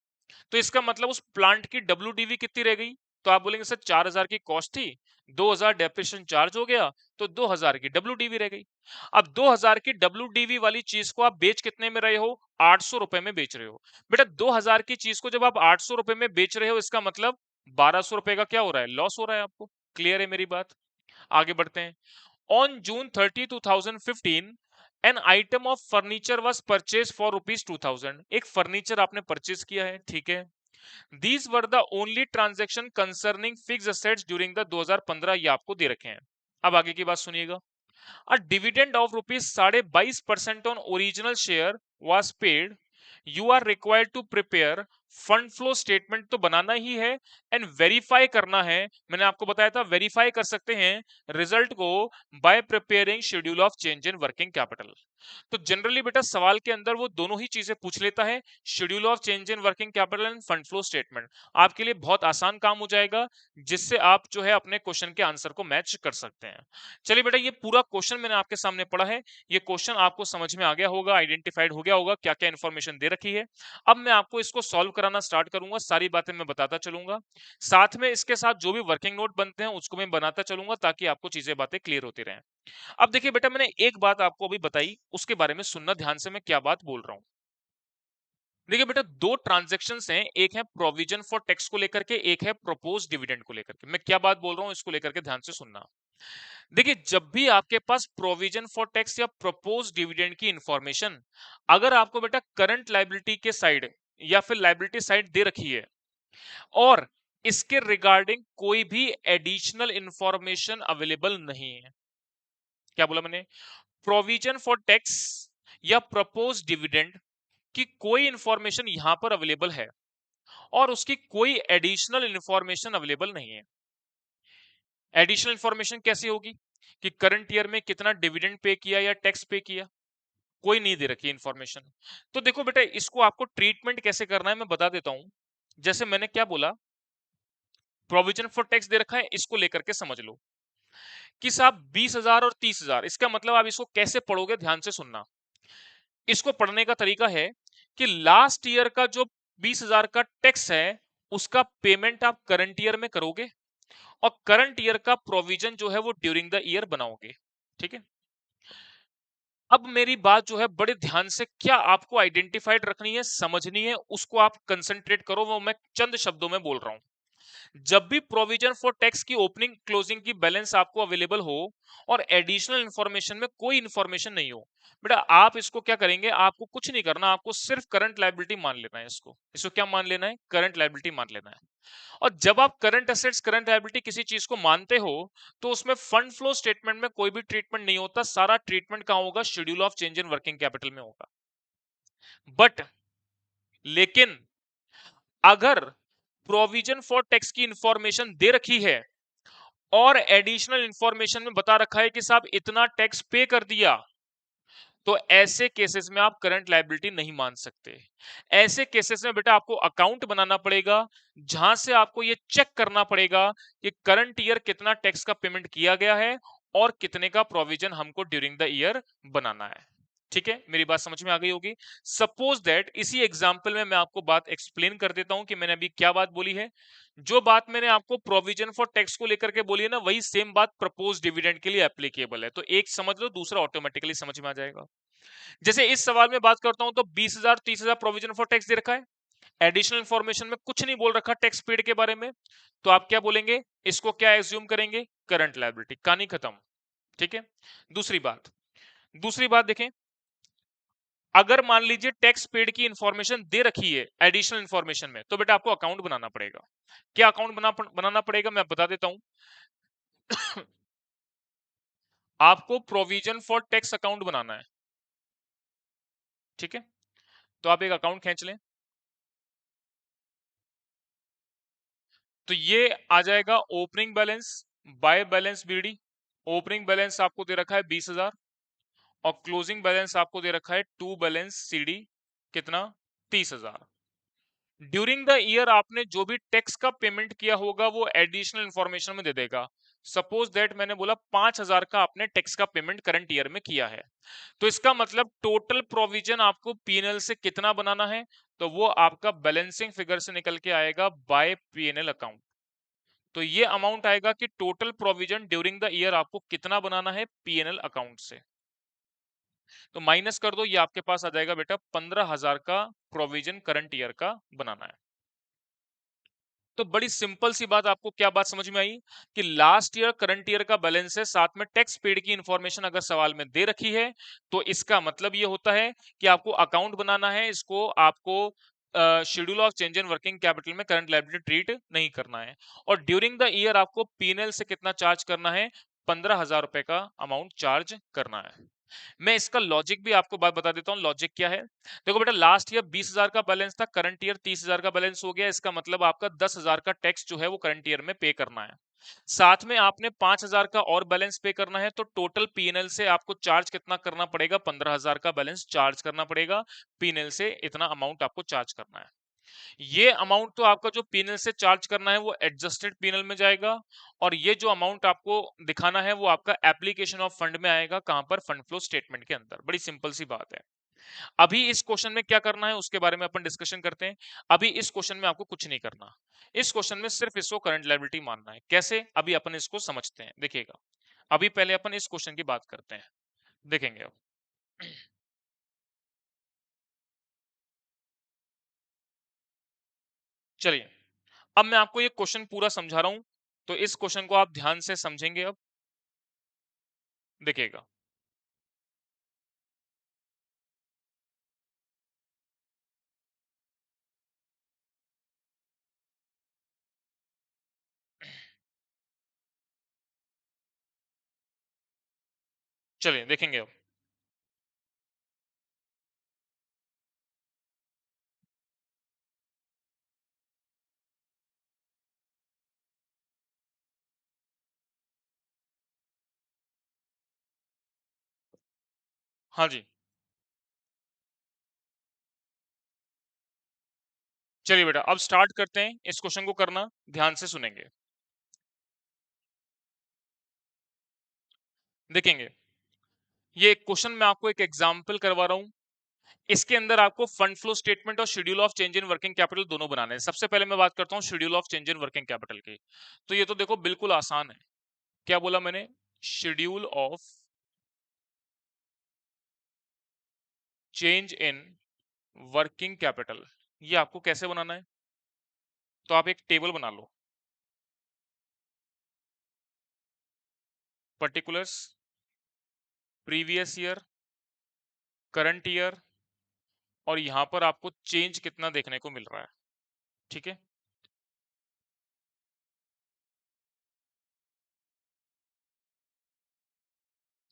तो इसका मतलब उस प्लांट की डब्ल्यूडीवी कितनी रह गई, तो आप बोलेंगे सर 4,000 की कॉस्ट थी, 2,000 डेप्रिसिएशन चार्ज हो गया, तो 2,000 की डब्ल्यूडीवी रह गई। अब 2,000 की डब्ल्यूडीवी वाली चीज को आप बेच कितने में रहे हो, 800 रुपए में बेच रहे हो। बेटा 2,000 की चीज को जब आप 800 रुपए में बेच रहे हो, इसका मतलब 1,200 रुपए का क्या हो रहा है, लॉस हो रहा है आपको। क्लियर है मेरी बात, आगे बढ़ते हैं। On June 30, 2015, an item of furniture was purchase for ₹2,000। एक फर्नीचर आपने परचेज किया है, ठीक है। These were the only transaction concerning fixed assets during the 2015, ये आपको दे रखे हैं। अब आगे की बात सुनिएगा। A dividend of ₹22.5% on original share was paid. You are required to prepare fund flow statement तो बनाना ही है एंड वेरीफाई करना है। मैंने आपको बताया था वेरीफाई कर सकते हैं रिजल्ट को bye preparing schedule of change in working capital. तो जनरली बेटा सवाल के अंदर वो दोनों ही चीजें पूछ लेता है, schedule of change in working capital end fund flow statement. आपके लिए बहुत आसान काम हो जाएगा, जिससे आप जो है अपने क्वेश्चन के आंसर को मैच कर सकते हैं। चलिए बेटा ये पूरा क्वेश्चन मैंने आपके सामने पढ़ा है, ये क्वेश्चन आपको समझ में आ गया होगा, आइडेंटिफाइड हो गया होगा क्या क्या इंफॉर्मेशन दे रखी है। अब मैं आपको इसको सॉल्व कराना स्टार्ट करूंगा, सारी बातें मैं बताता चलूंगा, साथ में इसके साथ जो भी वर्किंग नोट बनते हैं उसको मैं बनाता चलूंगा ताकि आपको चीजें बातें क्लियर होती रहें। अब देखिए बेटा मैंने एक बात आपको अभी बताई, उसके बारे में सुनना ध्यान से मैं क्या बात बोल रहा हूं। देखिए बेटा दो ट्रांजैक्शंस हैं, एक है प्रोविजन फॉर टैक्स को लेकर के, एक है प्रपोज डिविडेंड को लेकर के। मैं क्या बात बोल रहा हूं इसको लेकर के ध्यान से सुनना। देखिए जब भी आपके पास प्रोविजन फॉर टैक्स या प्रपोज डिविडेंड की इंफॉर्मेशन अगर आपको बेटा करंट लायबिलिटी के साइड या फिर लायबिलिटी साइड दे रखी है और इसके रिगार्डिंग कोई भी एडिशनल इंफॉर्मेशन अवेलेबल नहीं है, क्या बोला मैंने, प्रोविजन फॉर टैक्स या प्रपोज डिविडेंड की कोई इंफॉर्मेशन यहां पर अवेलेबल है और उसकी कोई एडिशनल इंफॉर्मेशन अवेलेबल नहीं है। एडिशनल इंफॉर्मेशन कैसी होगी कि करंट ईयर में कितना डिविडेंड पे किया या टैक्स पे किया, कोई नहीं दे रखी इंफॉर्मेशन। तो देखो बेटा इसको आपको ट्रीटमेंट कैसे करना है मैं बता देता हूं। जैसे मैंने क्या बोला, प्रोविजन फॉर टैक्स दे रखा है, इसको लेकर के समझ लो कि साहब 20,000 और 30,000, इसका मतलब आप इसको कैसे पढ़ोगे ध्यान से सुनना। इसको पढ़ने का तरीका है कि लास्ट ईयर का जो 20,000 का टैक्स है उसका पेमेंट आप करंट ईयर में करोगे और करंट ईयर का प्रोविजन जो है वो ड्यूरिंग द ईयर बनाओगे। ठीक है, अब मेरी बात जो है बड़े ध्यान से क्या आपको आइडेंटिफाइड रखनी है, समझनी है, उसको आप कंसंट्रेट करो, वो मैं चंद शब्दों में बोल रहा हूं। जब भी प्रोविजन फॉर टैक्स की ओपनिंग क्लोजिंग की बैलेंस आपको अवेलेबल हो और एडिशनल इंफॉर्मेशन में कोई इंफॉर्मेशन नहीं हो, बेटा आप इसको क्या करेंगे, आपको कुछ नहीं करना, आपको सिर्फ करंट लायबिलिटी मान लेना है। इसको इसको क्या मान लेना है, करंट लायबिलिटी मान लेना है। और जब आप करंट एसेट्स करंट लायबिलिटी किसी चीज को मानते हो तो उसमें फंड फ्लो स्टेटमेंट में कोई भी ट्रीटमेंट नहीं होता, सारा ट्रीटमेंट कहां होगा, schedule of change in working capital में होगा। बट लेकिन अगर प्रोविजन फॉर टैक्स की इंफॉर्मेशन दे रखी है और एडिशनल इंफॉर्मेशन में बता रखा है कि साहब इतना टैक्स पे कर दिया, तो ऐसे केसेस में आप करंट लायबिलिटी नहीं मान सकते। ऐसे केसेस में बेटा आपको अकाउंट बनाना पड़ेगा जहां से आपको ये चेक करना पड़ेगा कि करंट ईयर कितना टैक्स का पेमेंट किया गया है और कितने का प्रोविजन हमको ड्यूरिंग द ईयर बनाना है। ठीक है, मेरी बात समझ में आ गई होगी। सपोज दैट इसी एग्जांपल में मैं आपको बात एक्सप्लेन कर देता हूं कि मैंने अभी क्या बात बोली है। जो बात मैंने आपको प्रोविजन फॉर टैक्स को लेकर के बोली है ना, वही सेम बात प्रपोज डिविडेंड के लिए एप्लीकेबल है। तो एक समझ लो, दूसरा ऑटोमेटिकली समझ में आ जाएगा। जैसे इस सवाल में बात करता हूं तो 20,000 30,000 प्रोविजन फॉर टैक्स दे रखा है, एडिशनल इंफॉर्मेशन में कुछ नहीं बोल रखा टैक्स पेड के बारे में, तो आप क्या बोलेंगे, इसको क्या एज्यूम करेंगे, करंट लायबिलिटी, कहानी खत्म। ठीक है। दूसरी बात देखें, अगर मान लीजिए टैक्स पेड की इंफॉर्मेशन दे रखी है एडिशनल इंफॉर्मेशन में, तो बेटा आपको अकाउंट बनाना पड़ेगा। क्या अकाउंट बनाना पड़ेगा, मैं बता देता हूं। आपको प्रोविजन फॉर टैक्स अकाउंट बनाना है। ठीक है, तो आप एक अकाउंट खींच लें, तो ये आ जाएगा opening balance by balance BD. Opening balance आपको दे रखा है 20,000 और क्लोजिंग बैलेंस आपको दे रखा है टू बैलेंस सीडी, कितना, 30,000। ड्यूरिंग द ईयर आपने जो भी टैक्स का पेमेंट किया होगा वो एडिशनल इंफॉर्मेशन में दे देगा। सपोज दैट मैंने बोला 5,000 का आपने टैक्स का पेमेंट करंट ईयर में किया है, तो इसका मतलब टोटल प्रोविजन आपको पीएनएल से कितना बनाना है, तो वो आपका बैलेंसिंग फिगर से निकल के आएगा बाय पीएनएल अकाउंट। तो ये अमाउंट आएगा कि total provision during the year आपको कितना बनाना है पीएनएल अकाउंट से। तो माइनस कर दो, ये आपके पास आ जाएगा बेटा 15,000 का प्रोविजन करंट ईयर का बनाना है। तो बड़ी सिंपल सी बात, आपको क्या बात समझ में आई कि लास्ट ईयर करंट ईयर का बैलेंस है, साथ में टैक्स पेड की इंफॉर्मेशन अगर सवाल में दे रखी है, तो इसका मतलब ये होता है कि आपको अकाउंट बनाना है, इसको आपको schedule of change in working capital में करंट लायबिलिटी ट्रीट नहीं करना है। और ड्यूरिंग द ईयर आपको पीएनएल से कितना चार्ज करना है, 15,000 रुपए का अमाउंट चार्ज करना है। मैं इसका लॉजिक भी आपको बात बता देता हूं, लॉजिक क्या है। देखो बेटा, लास्ट ईयर 20,000 का बैलेंस था, करंट ईयर 30,000 का बैलेंस हो गया, इसका मतलब आपका 10,000 का टैक्स जो है वो करंट ईयर में पे करना है। साथ में आपने 5,000 का और बैलेंस पे करना है, तो टोटल पीएनएल से आपको चार्ज कितना करना पड़ेगा, 15,000 का बैलेंस चार्ज करना पड़ेगा। पीएनएल से इतना अमाउंट आपको चार्ज करना है। ये अमाउंट तो आपका जो पीएनएल से चार्ज करना है वो एडजस्टेड पीएनएल में जाएगा, और ये जो अमाउंट आपको दिखाना है वो आपका एप्लीकेशन ऑफ फंड में आएगा, कहां पर, फंड फ्लो स्टेटमेंट के अंदर। बड़ी सिंपल सी बात है। अभी इस क्वेश्चन में क्या करना है उसके बारे में अपन डिस्कशन करते हैं। अभी इस क्वेश्चन में आपको कुछ नहीं करना, इस क्वेश्चन में सिर्फ इसको करंट लायबिलिटी मानना है। कैसे, अभी अपन इसको समझते हैं, देखिएगा। अभी पहले अपन इस क्वेश्चन की बात करते हैं, देखेंगे अब। चलिए, अब मैं आपको ये क्वेश्चन पूरा समझा रहा हूं, तो इस क्वेश्चन को आप ध्यान से समझेंगे। अब देखिएगा, चलिए देखेंगे अब। हाँ जी, चलिए बेटा, अब स्टार्ट करते हैं इस क्वेश्चन को करना, ध्यान से सुनेंगे, देखेंगे। ये क्वेश्चन मैं आपको एक एग्जांपल करवा रहा हूं, इसके अंदर आपको फंड फ्लो स्टेटमेंट और schedule of change in working capital दोनों बनाने हैं। सबसे पहले मैं बात करता हूं schedule of change in working capital की। तो ये तो देखो बिल्कुल आसान है। क्या बोला मैंने, schedule of change in working capital. ये आपको कैसे बनाना है, तो आप एक टेबल बना लो, particulars, previous year, current year, और यहां पर आपको चेंज कितना देखने को मिल रहा है। ठीक है,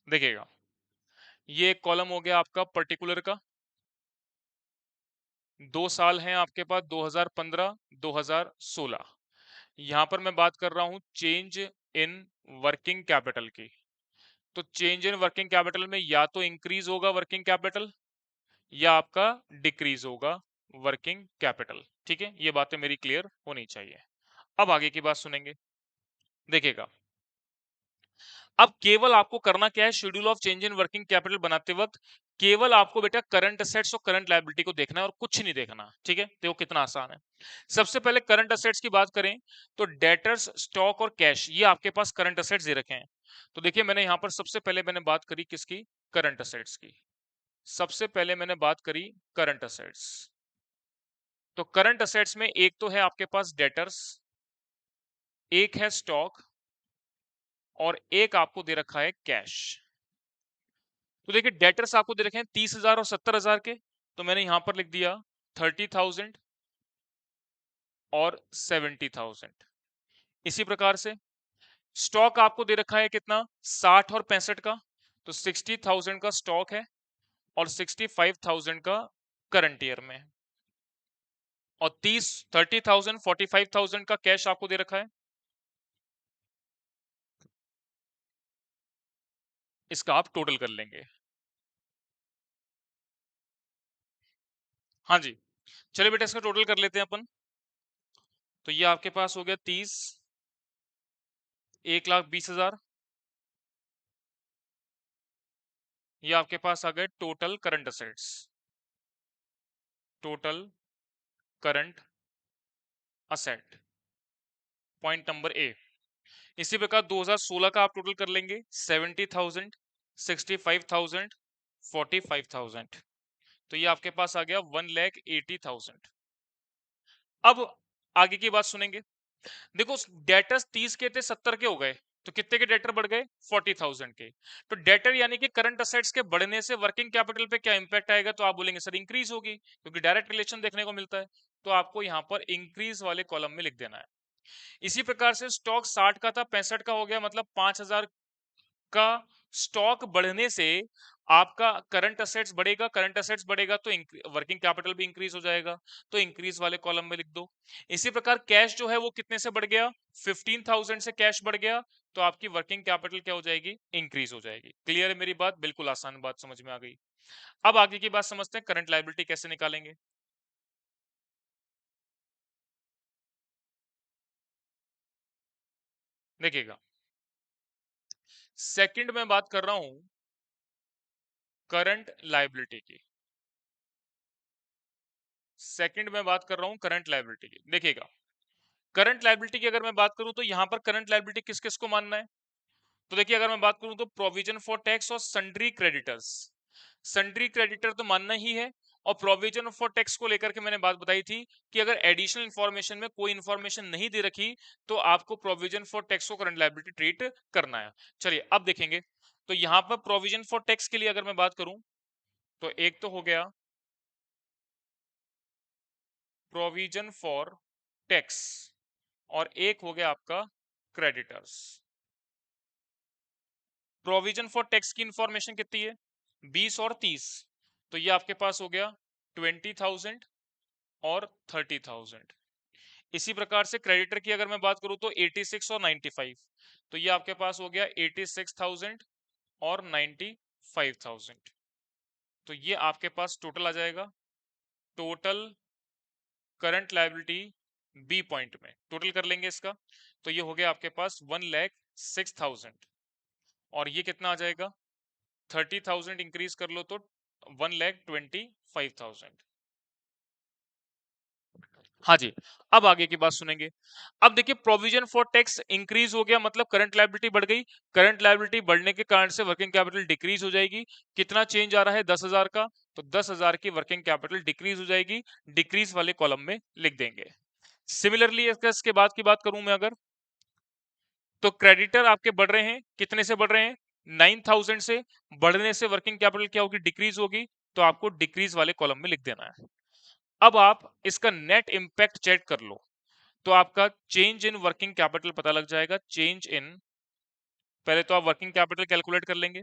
देखिएगा, ये एक कॉलम हो गया आपका पर्टिकुलर का। 2 साल हैं आपके पास, 2015 2016। यहां पर मैं बात कर रहा हूं चेंज इन वर्किंग कैपिटल की। तो चेंज इन वर्किंग कैपिटल में या तो इंक्रीज होगा वर्किंग कैपिटल, या आपका डिक्रीज होगा वर्किंग कैपिटल। ठीक है, ये बातें मेरी क्लियर होनी चाहिए। अब आगे की बात सुनेंगे, देखिएगा। अब केवल आपको करना क्या है, schedule of change in working capital बनाते वक्त केवल आपको बेटा करंट असेट्स और करंट लायबिलिटी को देखना है और कुछ नहीं देखना। ठीक है, देखो कितना आसान है। सबसे पहले करंट असेट्स की बात करें, तो डेटर्स, स्टॉक और कैश, ये आपके पास करंट असेट्स दे रखे हैं। तो देखिए, मैंने यहां पर सबसे पहले मैंने बात करी किसकी, करंट असेट्स की। सबसे पहले मैंने बात करी करंट असेट्स। तो करंट असेट्स में एक तो है आपके पास डेटर्स, एक है स्टॉक और एक आपको दे रखा है कैश। तो देखिए डेटर्स आपको दे रखे हैं 30,000 और 70,000 के, तो मैंने यहां पर लिख दिया 30,000 और 70,000। इसी प्रकार से स्टॉक आपको दे रखा है कितना, 60 और 65 का, तो 60,000 का स्टॉक है और 65,000 का करंट ईयर में है। और 30,000 45,000 का कैश आपको दे रखा है। इसका आप टोटल कर लेंगे। हाँ जी, चलिए बेटा इसका टोटल कर लेते हैं अपन। तो ये आपके पास हो गया 30, 1,20,000, ये आपके पास आ गए total current assets, total current asset, point number A. इसी प्रकार 2016 का आप टोटल कर लेंगे 70,000, 65,000, 45,000, तो ये आपके पास आ गया 1,80,000। अब आगे की बात सुनेंगे। देखो डेटर्स 30 के थे 70 के हो गए, तो कितने के डेटर बढ़ गए, 40,000 के। तो डेटर यानी कि करंट असेट्स के बढ़ने से वर्किंग कैपिटल पे क्या इंपैक्ट आएगा, तो आप बोलेंगे सर इंक्रीज होगी, क्योंकि डायरेक्ट रिलेशन देखने को मिलता है। तो आपको यहां पर इंक्रीज वाले कॉलम में लिख देना है। इसी प्रकार से स्टॉक 60 का था 65 का हो गया, मतलब 5,000 का स्टॉक बढ़ने से आपका करंट असेट्स बढ़ेगा, करंट असेट्स बढ़ेगा तो वर्किंग कैपिटल भी इंक्रीज हो जाएगा, तो इंक्रीज वाले कॉलम में लिख दो। इसी प्रकार कैश जो है वो कितने से बढ़ गया, 15,000 से कैश बढ़ गया, तो आपकी वर्किंग कैपिटल क्या हो जाएगी, इंक्रीज हो जाएगी। क्लियर है मेरी बात, बिल्कुल आसान बात समझ में आ गई। अब आगे की बात समझते हैं, करंट लायबिलिटी कैसे निकालेंगे। देखिएगा, सेकंड में बात कर रहा हूं करंट लायबिलिटी की, सेकंड में बात कर रहा हूं करंट लायबिलिटी की। देखिएगा, करंट लायबिलिटी की अगर मैं बात करूं तो यहां पर करंट लायबिलिटी किस किस को मानना है। तो देखिए अगर मैं बात करूं तो प्रोविजन फॉर टैक्स और सन्ड्री क्रेडिटर्स, सन्ड्री क्रेडिटर तो मानना ही है। और प्रोविजन फॉर टैक्स को लेकर के मैंने बात बताई थी कि अगर एडिशनल इंफॉर्मेशन में कोई इंफॉर्मेशन नहीं दे रखी तो आपको प्रोविजन फॉर टैक्स को करंट लायबिलिटी ट्रीट करना है। चलिए अब देखेंगे, तो यहां पर प्रोविजन फॉर टैक्स के लिए अगर मैं बात करूं तो एक तो हो गया प्रोविजन फॉर टैक्स और एक हो गया आपका क्रेडिटर्स। प्रोविजन फॉर टैक्स की इंफॉर्मेशन कितनी है, 20 और 30, तो ये आपके पास हो गया 20,000 और 30,000। इसी प्रकार से क्रेडिटर की अगर मैं बात करूं तो 86 और 95, तो ये आपके पास हो गया 86,000 और 95,000। तो ये आपके पास टोटल आ जाएगा, total current liability B point में टोटल कर लेंगे इसका, तो ये हो गया आपके पास 1,06,000 और ये कितना आ जाएगा, 30,000 इंक्रीज कर लो तो 1,25,000। हाँ जी, अब आगे की बात सुनेंगे। अब देखिए प्रोविजन फॉर टैक्स इंक्रीज हो गया, मतलब करंट लायबिलिटी बढ़ गई, करंट लायबिलिटी बढ़ने के कारण से वर्किंग कैपिटल डिक्रीज हो जाएगी। कितना चेंज आ रहा है, 10,000 का, तो 10,000 की वर्किंग कैपिटल डिक्रीज हो जाएगी, डिक्रीज वाले कॉलम में लिख देंगे। सिमिलरली इसके बाद की बात करूं मैं अगर, तो क्रेडिटर आपके बढ़ रहे हैं, कितने से बढ़ रहे हैं, 9,000 से, बढ़ने से वर्किंग कैपिटल क्या होगी, डिक्रीज होगी, तो आपको डिक्रीज वाले कॉलम में लिख देना है। अब आप इसका नेट इंपैक्ट चेक कर लो, तो आपका चेंज इन वर्किंग कैपिटल पता लग जाएगा। चेंज इन, पहले तो आप वर्किंग कैपिटल कैलकुलेट कर लेंगे,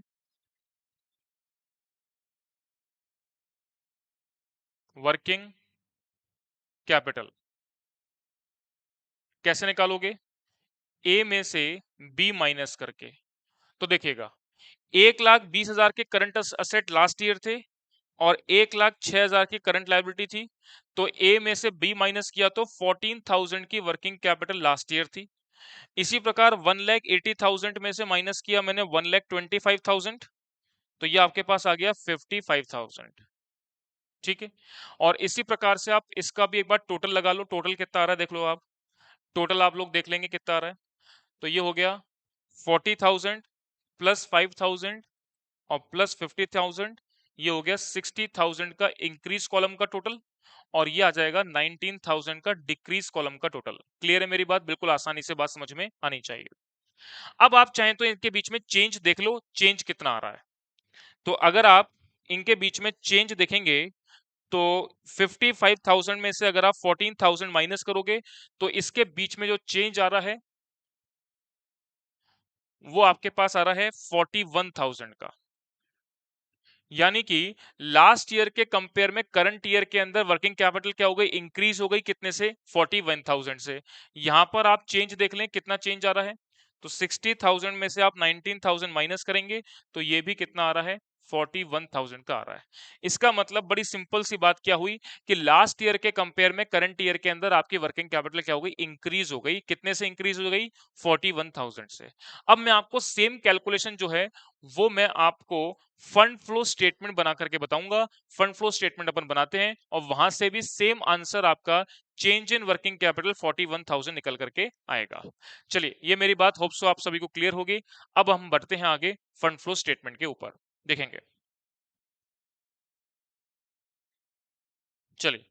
वर्किंग कैपिटल कैसे निकालोगे, ए में से बी माइनस करके। तो देखिएगा 1,20,000 के करंट असेट लास्ट ईयर थे और 1,06,000 की करंट लायबिलिटी थी, तो ए में से बी माइनस किया तो 14,000 की वर्किंग कैपिटल लास्ट ईयर थी। इसी प्रकार 1,80,000 में से माइनस किया मैंने 1,25,000, तो ये आपके पास आ गया 55,000। ठीक है, और इसी प्रकार से आप इसका भी एक बार टोटल लगा लो, टोटल कितना आ रहा है देख लो आप, टोटल आप लोग देख लेंगे कितना आ रहा है। तो ये हो गया 40,000 प्लस 5,000 और प्लस 50,000, ये हो गया 60,000 का इंक्रीज कॉलम का टोटल। और ये आ जाएगा 19,000 का डिक्रीज कॉलम का टोटल। क्लियर है मेरी बात? बिल्कुल आसानी से बात समझ में आनी चाहिए। अब आप चाहें तो इनके बीच में चेंज देख लो, चेंज कितना आ रहा है। तो अगर आप इनके बीच में चेंज देखेंगे तो 55,000 में से अगर आप 14,000 माइनस करोगे तो इसके बीच में जो चेंज आ रहा है वो आपके पास आ रहा है 41,000 का। यानी कि लास्ट ईयर के कंपेयर में करंट ईयर के अंदर वर्किंग कैपिटल क्या हो गई? इंक्रीज हो गई कितने से? 41,000 से। यहां पर आप चेंज देख लें कितना चेंज आ रहा है। तो 60,000 में से आप 19,000 माइनस करेंगे तो ये भी कितना आ रहा है? 41,000 का आ रहा है। इसका मतलब बड़ी सिंपल सी बात क्या हुई कि लास्ट ईयर के कंपेयर में करंट ईयर के अंदर आपकी वर्किंग कैपिटल क्या हो गई? इंक्रीज हो गई। कितने से इंक्रीज हो गई? 41,000 से। अब मैं आपको सेम कैलकुलेशन जो है वो मैं आपको फंड फ्लो स्टेटमेंट बना करके बताऊंगा। फंड फ्लो स्टेटमेंट अपन बनाते हैं और वहां से भी सेम आंसर आपका चेंज इन वर्किंग कैपिटल 41,000 निकल करके आएगा। चलिए ये मेरी बात होप सो आप सभी को क्लियर होगी। अब हम बढ़ते हैं आगे फंड फ्लो स्टेटमेंट के ऊपर देखेंगे। चलिए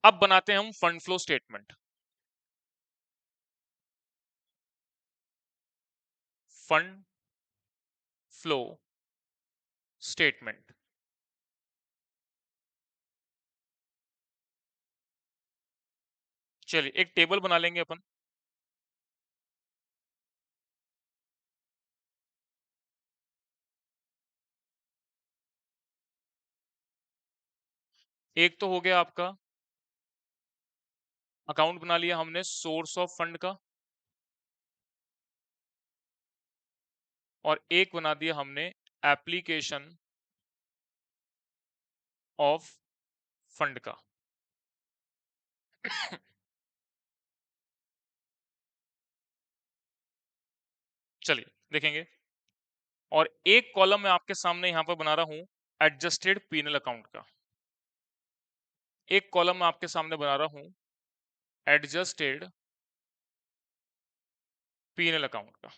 अब बनाते हैं हम fund flow statement. Fund flow statement. चलिए एक टेबल बना लेंगे अपन। एक तो हो गया आपका अकाउंट बना लिया हमने सोर्स ऑफ फंड का, और एक बना दिया हमने एप्लीकेशन ऑफ फंड का। चलिए देखेंगे। और एक कॉलम मैं आपके सामने यहां पर बना रहा हूं एडजस्टेड पीनल अकाउंट का। एक कॉलम मैं आपके सामने बना रहा हूं एडजस्टेड पीनल अकाउंट का।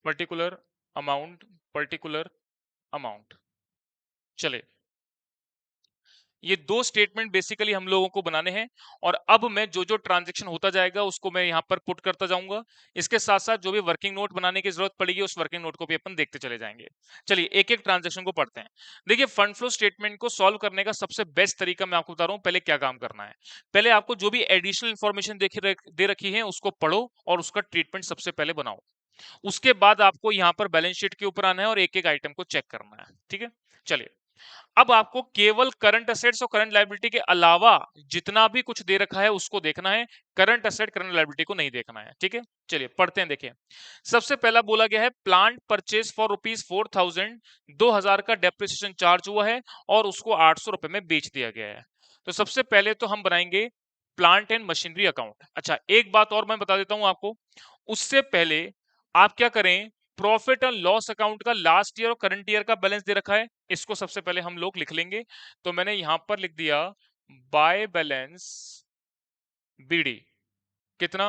Particular amount, particular amount. चलिए ये दो स्टेटमेंट बेसिकली हम लोगों को बनाने हैं। और अब मैं जो जो ट्रांजैक्शन होता जाएगा उसको मैं यहां पर पुट करता जाऊंगा। इसके साथ साथ जो भी वर्किंग नोट बनाने की जरूरत पड़ेगी उस वर्किंग नोट को भी अपन देखते चले जाएंगे। चलिए एक एक ट्रांजैक्शन को पढ़ते हैं। देखिए फंड फ्लो स्टेटमेंट को सॉल्व करने का सबसे बेस्ट तरीका मैं आपको बता रहा हूं। पहले क्या काम करना है, पहले आपको जो भी एडिशनल इंफॉर्मेशन दे रखी है उसको पढ़ो और उसका ट्रीटमेंट सबसे पहले बनाओ। उसके बाद आपको यहां पर बैलेंस शीट के ऊपर आना है और एक एक आइटम को चेक करना है। ठीक है, चलिए अब आपको केवल करंट असेट्स और करंट लायबिलिटी के अलावा जितना भी कुछ दे रखा है उसको देखना है। करंट असेट करंट लायबिलिटी को नहीं देखना है। ठीक है, चलिए पढ़ते हैं। देखिए सबसे पहला बोला गया है प्लांट परचेज फॉर ₹4,000, 2,000 का डेप्रिसिएशन चार्ज हुआ है और उसको 800 रुपए में बेच दिया गया है। तो सबसे पहले तो हम बनाएंगे प्लांट एंड मशीनरी अकाउंट। अच्छा एक बात और मैं बता देता हूं आपको, उससे पहले आप क्या करें, प्रॉफिट एंड लॉस अकाउंट का लास्ट ईयर और करंट ईयर का बैलेंस दे रखा है, इसको सबसे पहले हम लोग लिख लेंगे। तो मैंने यहां पर लिख दिया बाय बैलेंस बीडी कितना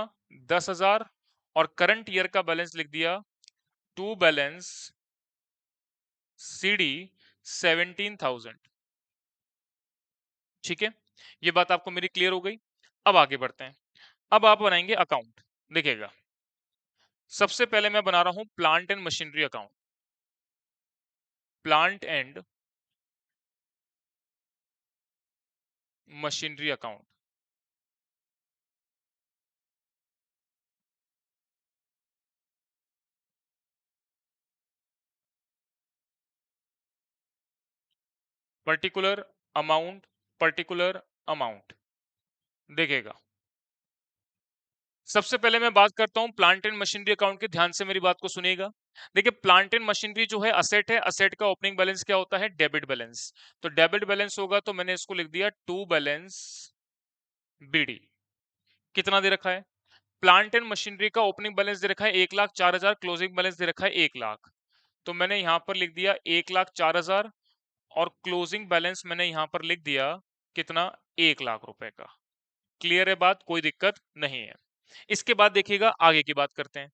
10,000, और करंट ईयर का बैलेंस लिख दिया टू बैलेंस सीडी 17,000। ठीक है, ये बात आपको मेरी क्लियर हो गई। अब आगे बढ़ते हैं। अब आप बनाएंगे अकाउंट। देखिएगा सबसे पहले मैं बना रहा हूं plant and machinery account. Plant and machinery account. Particular amount, particular amount. देखिएगा सबसे पहले मैं बात करता हूं प्लांट एंड मशीनरी अकाउंट की। ध्यान से मेरी बात को सुनिएगा। देखिए प्लांट एंड मशीनरी जो है असेट है, असेट का ओपनिंग बैलेंस क्या होता है? Debit balance. तो डेबिट बैलेंस होगा तो मैंने इसको लिख दिया टू बैलेंस बीडी। कितना दे रखा है? प्लांट एंड मशीनरी का ओपनिंग बैलेंस दे रखा है 1,04,000, क्लोजिंग बैलेंस दे रखा है 1,00,000। तो मैंने यहां पर लिख दिया 1,04,000 और क्लोजिंग बैलेंस मैंने यहां पर लिख दिया कितना, 1 लाख रुपए का। क्लियर है बात, कोई दिक्कत नहीं है। इसके बाद देखिएगा आगे की बात करते हैं।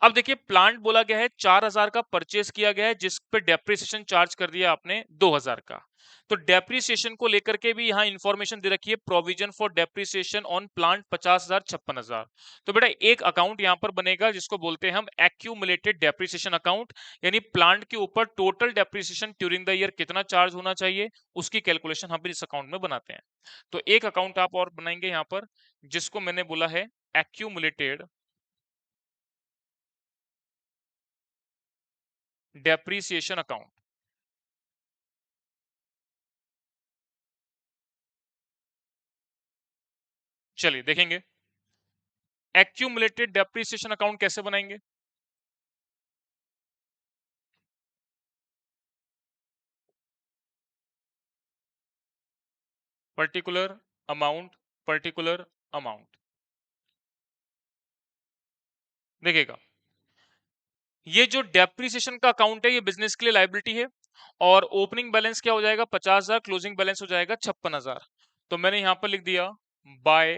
अब देखिए प्लांट बोला गया है 4,000 का परचेस किया गया है, जिस पे डेप्रिसिएशन चार्ज कर दिया आपने 2,000 का। तो डेप्रिसिएशन को लेकर के भी यहाँ इंफॉर्मेशन दे रखी है, provision for depreciation on plant 50,000 56,000। तो बेटा एक अकाउंट यहाँ पर बनेगा जिसको बोलते हैं हम एक्यूमुलेटेड डेप्रिसिएशन अकाउंट, यानी प्लांट के ऊपर total depreciation during the year कितना चार्ज होना चाहिए उसकी कैलकुलेशन हम इस अकाउंट में बनाते हैं। तो एक अकाउंट आप और बनाएंगे यहाँ पर, जिसको मैंने बोला है एक्यूमुलेटेड डेप्रिसिएशन अकाउंट। चलिए देखेंगे एक्यूमुलेटेड डेप्रिसिएशन अकाउंट कैसे बनाएंगे। Particular amount, particular amount. देखिएगा ये जो डेप्रिसिएशन का अकाउंट है ये बिजनेस के लिए लायबिलिटी है, और ओपनिंग बैलेंस क्या हो जाएगा 50,000, क्लोजिंग बैलेंस हो जाएगा 56,000। तो मैंने यहां पर लिख दिया बाय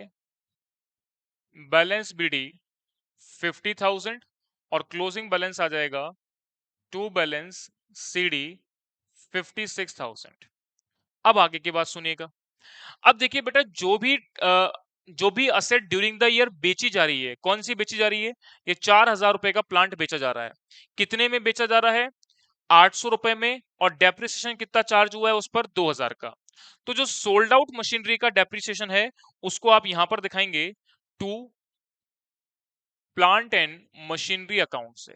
बैलेंस बीडी 50,000 और क्लोजिंग बैलेंस आ जाएगा टू बैलेंस सीडी 56,000। अब आगे की बात सुनिएगा। अब देखिए बेटा जो भी असेट ड्यूरिंग द ईयर बेची जा रही है, कौन सी बेची जा रही है, ये 4,000 रुपए का प्लांट बेचा जा रहा है। कितने में बेचा जा रहा है, 800 रुपए में, और डेप्रिसिएशन कितना चार्ज हुआ है उस पर, 2,000 का। तो जो सोल्ड आउट मशीनरी का डेप्रिसिएशन है उसको आप यहां पर दिखाएंगे to plant and machinery account से।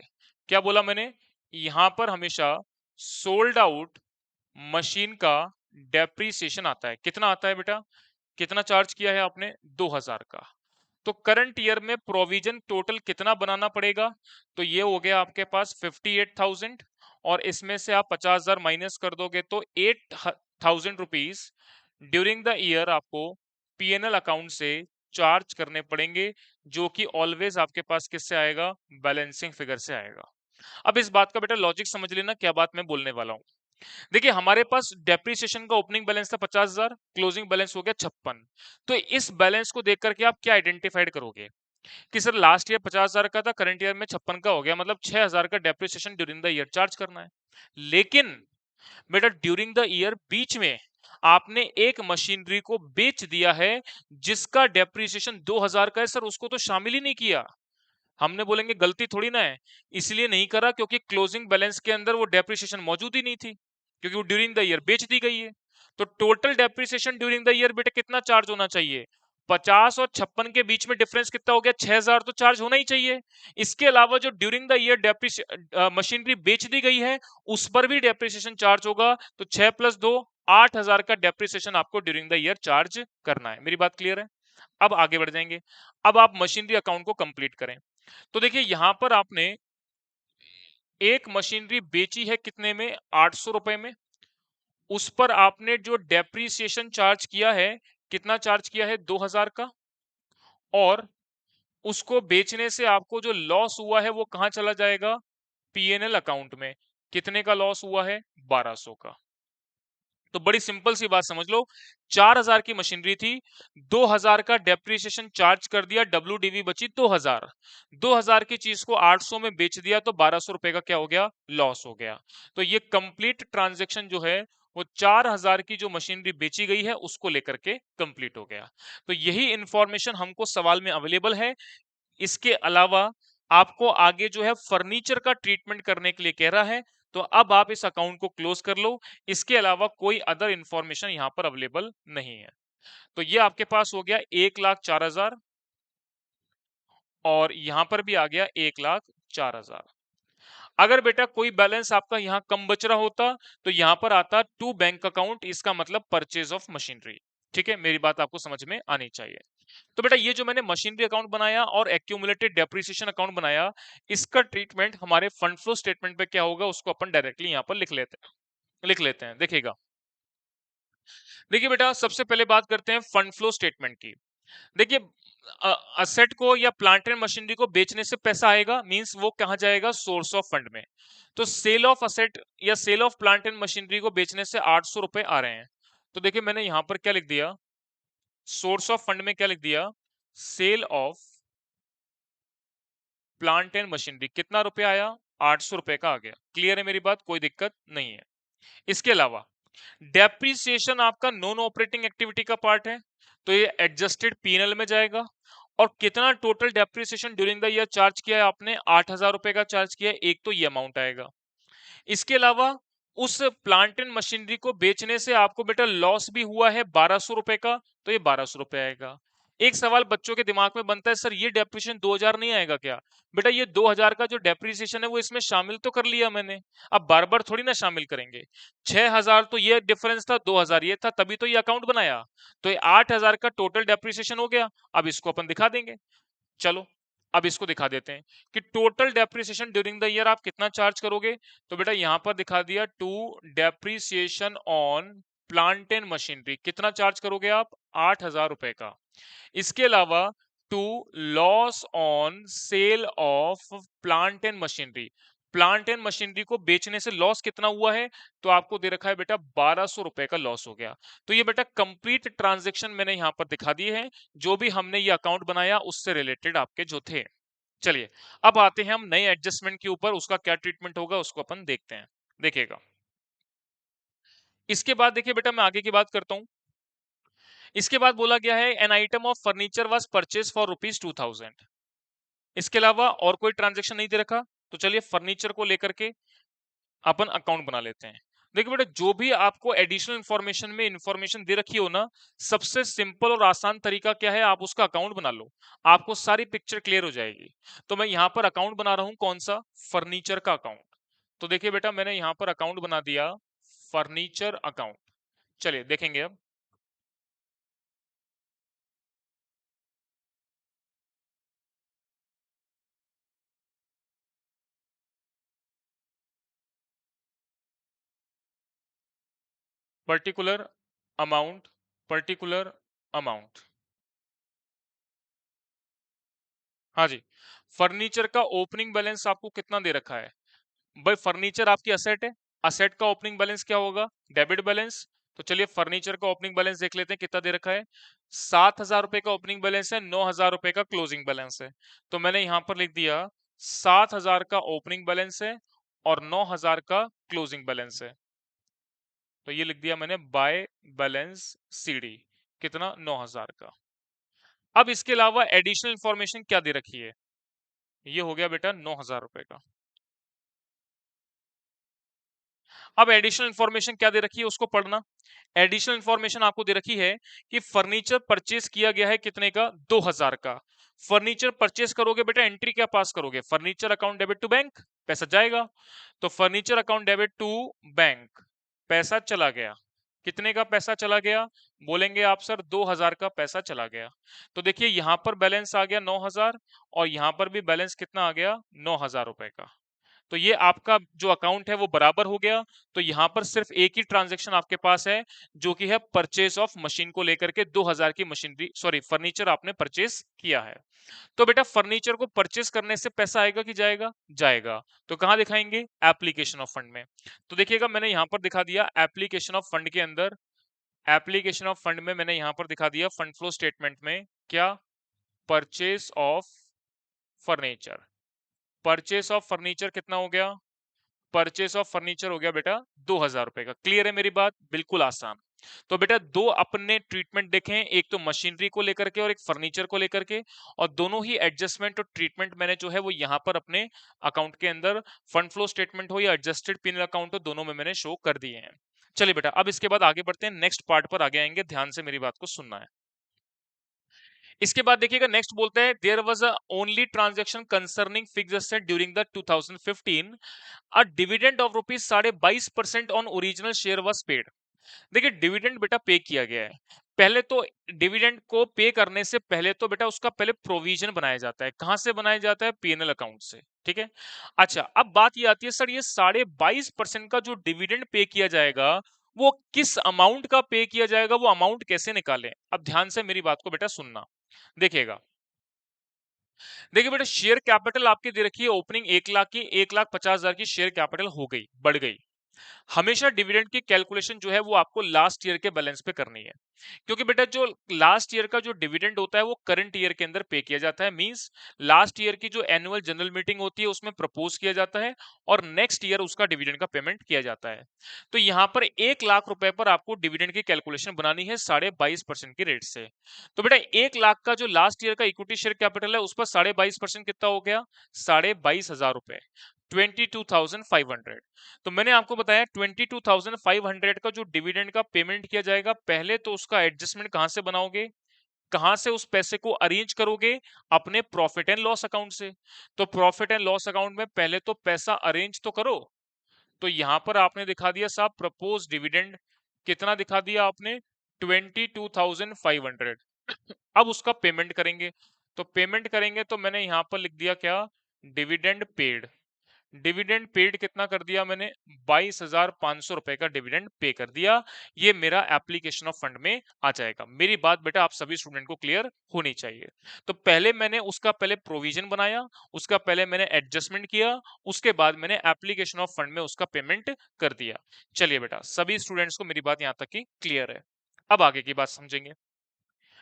क्या बोला मैंने, यहां पर हमेशा सोल्ड आउट मशीन का डेप्रिसिएशन आता है। कितना आता है बेटा, कितना चार्ज किया है आपने, 2,000 का। तो करंट ईयर में प्रोविजन टोटल कितना बनाना पड़ेगा, तो ये हो गया आपके पास 58,000, और इसमें से आप 50,000 माइनस कर दोगे तो 8,000 रुपीज ड्यूरिंग द ईयर आपको पीएनएल अकाउंट से चार्ज करने पड़ेंगे, जो कि ऑलवेज आपके पास किससे आएगा, बैलेंसिंग फिगर से आएगा। अब इस बात का बेटा लॉजिक समझ लेना, क्या बात मैं बोलने वाला हूं। देखिए हमारे पास डेप्रिसिएशन का ओपनिंग बैलेंस था 50,000, क्लोजिंग बैलेंस हो गया 56। तो इस बैलेंस को देख करके आप क्या आइडेंटिफाइड करोगे कि सर लास्ट ईयर 50,000 का था, करंट ईयर में 56 का हो गया, मतलब 6,000 का depreciation during the year charge करना है। लेकिन बेटा ड्यूरिंग द ईयर बीच में आपने एक मशीनरी को बेच दिया है जिसका डेप्रिसिएशन 2,000 का है, सर उसको तो शामिल ही नहीं किया। हमने बोलेंगे गलती थोड़ी ना है, इसलिए नहीं करा क्योंकि क्लोजिंग बैलेंस के अंदर वो डेप्रिसिएशन मौजूद ही नहीं थी, क्योंकि वो ड्यूरिंग द ईयर बेच दी गई है। तो total depreciation during the year बेटा कितना चार्ज होना चाहिए, 50 और 56 के बीच में डिफरेंस कितना हो गया, 6,000 तो चार्ज होना ही चाहिए। इसके अलावा जो ड्यूरिंग द ईयर मशीनरी बेच दी गई है उस पर भी डेप्रिसिएशन चार्ज होगा, तो 6 + 2 8,000 का डेप्रिसिएशन आपको ड्यूरिंग द ईयर चार्ज करना है। मेरी बात क्लियर है। अब आगे बढ़ जाएंगे। अब आप मशीनरी अकाउंट को कंप्लीट करें। तो देखिए यहां पर आपने एक मशीनरी बेची है कितने में, 800 रुपए में। उस पर आपने जो डेप्रीसिएशन चार्ज किया है, कितना चार्ज किया है, 2,000 का। और उसको बेचने से आपको जो लॉस हुआ है वो कहां चला जाएगा, पीएनएल अकाउंट में। कितने का लॉस हुआ है, 1,200 का। तो बड़ी सिंपल सी बात समझ लो, 4,000 की मशीनरी थी, 2,000 का डेप्रिसिएशन चार्ज कर दिया, डब्ल्यूडीवी बची 2,000। 2,000 की चीज को 800 में बेच दिया तो 1,200 रुपए का क्या हो गया, लॉस हो गया। तो ये कंप्लीट ट्रांजेक्शन जो है वो 4,000 की जो मशीनरी बेची गई है उसको लेकर के कंप्लीट हो गया। तो यही इंफॉर्मेशन हमको सवाल में अवेलेबल है। इसके अलावा आपको आगे जो है फर्नीचर का ट्रीटमेंट करने के लिए कह रहा है, तो अब आप इस अकाउंट को क्लोज कर लो। इसके अलावा कोई अदर इंफॉर्मेशन यहां पर अवेलेबल नहीं है। तो ये आपके पास हो गया 1,04,000, और यहां पर भी आ गया 1,04,000। अगर बेटा कोई बैलेंस आपका यहां कम बच रहा होता तो यहां पर आता टू बैंक अकाउंट, इसका मतलब परचेज ऑफ मशीनरी। ठीक है, मेरी बात आपको समझ में आनी चाहिए। तो बेटा ये जो मैंने मशीनरी अकाउंट बनाया और एक्यूमुलेटेड डेप्रिसिएशन अकाउंट बनाया, इसका ट्रीटमेंट हमारे फंड फ्लो स्टेटमेंट पे क्या होगा उसको अपन डायरेक्टली यहां पर लिख लेते हैं। देखिएगा, देखिए बेटा सबसे पहले बात करते हैं फंड फ्लो स्टेटमेंट की। देखिए असेट को या प्लांट एंड मशीनरी को बेचने से पैसा आएगा, मींस वो कहां जाएगा, सोर्स ऑफ फंड में। तो सेल ऑफ असेट या sale of plant and machinery को बेचने से 800 रुपए आ रहे हैं। तो देखिए मैंने यहां पर क्या लिख दिया, सोर्स ऑफ फंड में क्या लिख दिया, sale of plant and machinery कितना रुपया आया, 800 रुपए का आ गया। क्लियर है मेरी बात, कोई दिक्कत नहीं है। इसके अलावा डेप्रीसिएशन आपका नॉन ऑपरेटिंग एक्टिविटी का पार्ट है, तो ये एडजस्टेड पीएनएल में जाएगा। और कितना total depreciation during the year charge किया है आपने, 8,000 रुपए का चार्ज किया है, एक तो ये अमाउंट आएगा। इसके अलावा उस प्लांट एंड मशीनरी को बेचने से आपको बेटा लॉस भी हुआ है 1200 रुपए का, तो ये 1200 रुपए आएगा। एक सवाल बच्चों के दिमाग में बनता है, सर ये डेप्रिसिएशन 2000 नहीं आएगा क्या? बेटा ये 2000 का जो डेप्रिसिएशन है वो इसमें शामिल तो कर लिया मैंने, अब बार बार थोड़ी ना शामिल करेंगे। 6000 तो ये डिफरेंस था, 2000 ये था, तभी तो ये अकाउंट बनाया। तो ये 8000 का टोटल डेप्रिसिएशन हो गया। अब इसको अपन दिखा देंगे, चलो अब इसको दिखा देते हैं कि total depreciation during the year आप कितना चार्ज करोगे। तो बेटा यहां पर दिखा दिया, to depreciation on plant and machinery कितना चार्ज करोगे आप, 8,000 रुपए का। इसके अलावा to loss on sale of plant and machinery, plant and machinery को बेचने से लॉस कितना हुआ है, तो आपको दे रखा है बेटा 1200 रुपए का लॉस हो गया। तो ये बेटा कंप्लीट ट्रांजैक्शन मैंने यहां पर दिखा दिए हैं, जो भी हमने ये अकाउंट बनाया उससे रिलेटेड आपके जो थे। चलिए अब आते हैं हम नए एडजस्टमेंट के ऊपर, उसका क्या ट्रीटमेंट होगा उसको अपन देखते हैं। देखिएगा इसके बाद, देखिए बेटा मैं आगे की बात करता हूं। इसके बाद बोला गया है an item of furniture was purchase for ₹2000। इसके अलावा और कोई ट्रांजैक्शन नहीं दे रखा। तो चलिए फर्नीचर को लेकर के अपन अकाउंट बना लेते हैं। देखिए बेटा जो भी आपको एडिशनल इंफॉर्मेशन में इंफॉर्मेशन दे रखी हो ना, सबसे सिंपल और आसान तरीका क्या है, आप उसका अकाउंट बना लो, आपको सारी पिक्चर क्लियर हो जाएगी। तो मैं यहां पर अकाउंट बना रहा हूं, कौन सा, फर्नीचर का अकाउंट। तो देखिए बेटा मैंने यहां पर अकाउंट बना दिया, फर्नीचर अकाउंट। चलिए देखेंगे अब। पर्टिकुलर अमाउंट, पर्टिकुलर अमाउंट, हाँ जी। फर्नीचर का ओपनिंग बैलेंस आपको कितना दे रखा है, भाई फर्नीचर आपकी असेट है, असेट का ओपनिंग बैलेंस क्या होगा, डेबिट बैलेंस। तो चलिए फर्नीचर का ओपनिंग बैलेंस देख लेते हैं कितना दे रखा है, 7,000 रुपए का ओपनिंग बैलेंस है, 9,000 रुपए का क्लोजिंग बैलेंस है। तो मैंने यहां पर लिख दिया 7,000 का ओपनिंग बैलेंस है और 9,000 का क्लोजिंग बैलेंस है। तो ये लिख दिया मैंने बाय बैलेंस सीडी, कितना, 9,000 का। अब इसके अलावा एडिशनल इंफॉर्मेशन क्या दे रखी है, ये हो गया बेटा 9,000 रुपए का। अब एडिशनल इंफॉर्मेशन क्या दे रखी है उसको पढ़ना। एडिशनल इंफॉर्मेशन आपको दे रखी है कि फर्नीचर परचेस किया गया है कितने का, 2,000 का। फर्नीचर परचेस करोगे बेटा, एंट्री क्या पास करोगे, furniture account debit to bank, पैसा जाएगा। तो furniture account debit to bank, पैसा चला गया। कितने का पैसा चला गया, बोलेंगे आप सर 2,000 का पैसा चला गया। तो देखिए यहां पर बैलेंस आ गया 9,000 और यहां पर भी बैलेंस कितना आ गया, 9,000 रुपए का। तो ये आपका जो अकाउंट है वो बराबर हो गया। तो यहां पर सिर्फ एक ही ट्रांजैक्शन आपके पास है, जो कि है परचेज ऑफ मशीन को लेकर के, 2,000 की मशीनरी, सॉरी फर्नीचर आपने परचेज किया है। तो बेटा फर्नीचर को परचेज करने से पैसा आएगा कि जाएगा, जाएगा। तो कहां दिखाएंगे, एप्लीकेशन ऑफ फंड में। तो देखिएगा मैंने यहां पर दिखा दिया एप्लीकेशन ऑफ फंड के अंदर, एप्लीकेशन ऑफ फंड में मैंने यहां पर दिखा दिया फंड फ्लो स्टेटमेंट में क्या, purchase of furniture. Purchase of furniture कितना हो गया, परचेस ऑफ फर्नीचर हो गया बेटा 2,000 रुपए का। क्लियर है मेरी बात, बिल्कुल आसान। तो बेटा दो अपने ट्रीटमेंट देखें, एक तो मशीनरी को लेकर के और एक फर्नीचर को लेकर के, और दोनों ही एडजस्टमेंट और ट्रीटमेंट मैंने जो है वो यहां पर अपने अकाउंट के अंदर, फंड फ्लो स्टेटमेंट हो या एडजस्टेड पीनल अकाउंट हो, दोनों में मैंने शो कर दिए हैं। चलिए बेटा अब इसके बाद आगे बढ़ते हैं, नेक्स्ट पार्ट पर आगे आएंगे, ध्यान से मेरी बात को सुनना है। इसके बाद देखिएगा नेक्स्ट बोलते हैं, there was a only transaction concerning fixed asset during the 2015, a dividend of ₹22% on original share was paid. देखिए डिविडेंड बेटा पे किया गया है। पहले तो डिविडेंड को पे करने से पहले तो बेटा उसका पहले प्रोविजन बनाया जाता है। कहां से बनाया जाता है, पीएनएल अकाउंट से, ठीक है। अच्छा अब बात ये आती है, सर ये 22.5% का जो डिविडेंड पे किया जाएगा, वो किस अमाउंट का पे किया जाएगा, वो अमाउंट कैसे निकालें। अब ध्यान से मेरी बात को बेटा सुनना, देखिएगा देखिए बेटा, शेयर कैपिटल आपकी दे रखी है ओपनिंग 1 लाख की, 1,50,000 की शेयर कैपिटल हो गई, बढ़ गई। हमेशा डिविडेंड की कैलकुलेशन जो है वो आपको लास्ट ईयर के बैलेंस पे करनी है, क्योंकि बेटा जो लास्ट ईयर का जो डिविडेंड होता है वो करंट ईयर के अंदर पे किया जाता है। मींस लास्ट ईयर की जो एनुअल जनरल मीटिंग होती है उसमें प्रपोज किया जाता है और नेक्स्ट ईयर उसका डिविडेंड का पेमेंट किया जाता है। तो यहां पर 1 लाख रुपए पर आपको डिविडेंड की कैलकुलेशन बनानी है 22.5% की रेट से। तो बेटा 1 लाख का जो लास्ट ईयर का इक्विटी शेयर कैपिटल है उस पर 22.5% कितना हो गया, 22,500 रुपए, 22,500। तो मैंने आपको बताया 22,500 का जो डिविडेंड का पेमेंट किया जाएगा, पहले तो उसका एडजस्टमेंट कहां से बनाओगे, कहां से उस पैसे को अरेंज करोगे, अपने प्रॉफिट एंड लॉस अकाउंट से। तो प्रॉफिट एंड लॉस अकाउंट में पहले तो पैसा अरेंज तो करो। तो यहां पर आपने दिखा दिया साहब प्रपोज डिविडेंड, कितना दिखा दिया आपने, 22,500। अब उसका पेमेंट करेंगे, तो पेमेंट करेंगे तो मैंने यहां पर लिख दिया क्या, डिविडेंड पेड। डिविडेंड पेड कितना कर दिया मैंने, 22,500 रुपए का डिविडेंड पे कर दिया। ये मेरा एप्लीकेशन ऑफ फंड में आ जाएगा। मेरी बात बेटा आप सभी स्टूडेंट को क्लियर होनी चाहिए। तो पहले मैंने उसका पहले प्रोविजन बनाया, उसका पहले मैंने एडजस्टमेंट किया, उसके बाद मैंने एप्लीकेशन ऑफ फंड में उसका पेमेंट कर दिया। चलिए बेटा, सभी स्टूडेंट्स को मेरी बात यहां तक की क्लियर है। अब आगे की बात समझेंगे।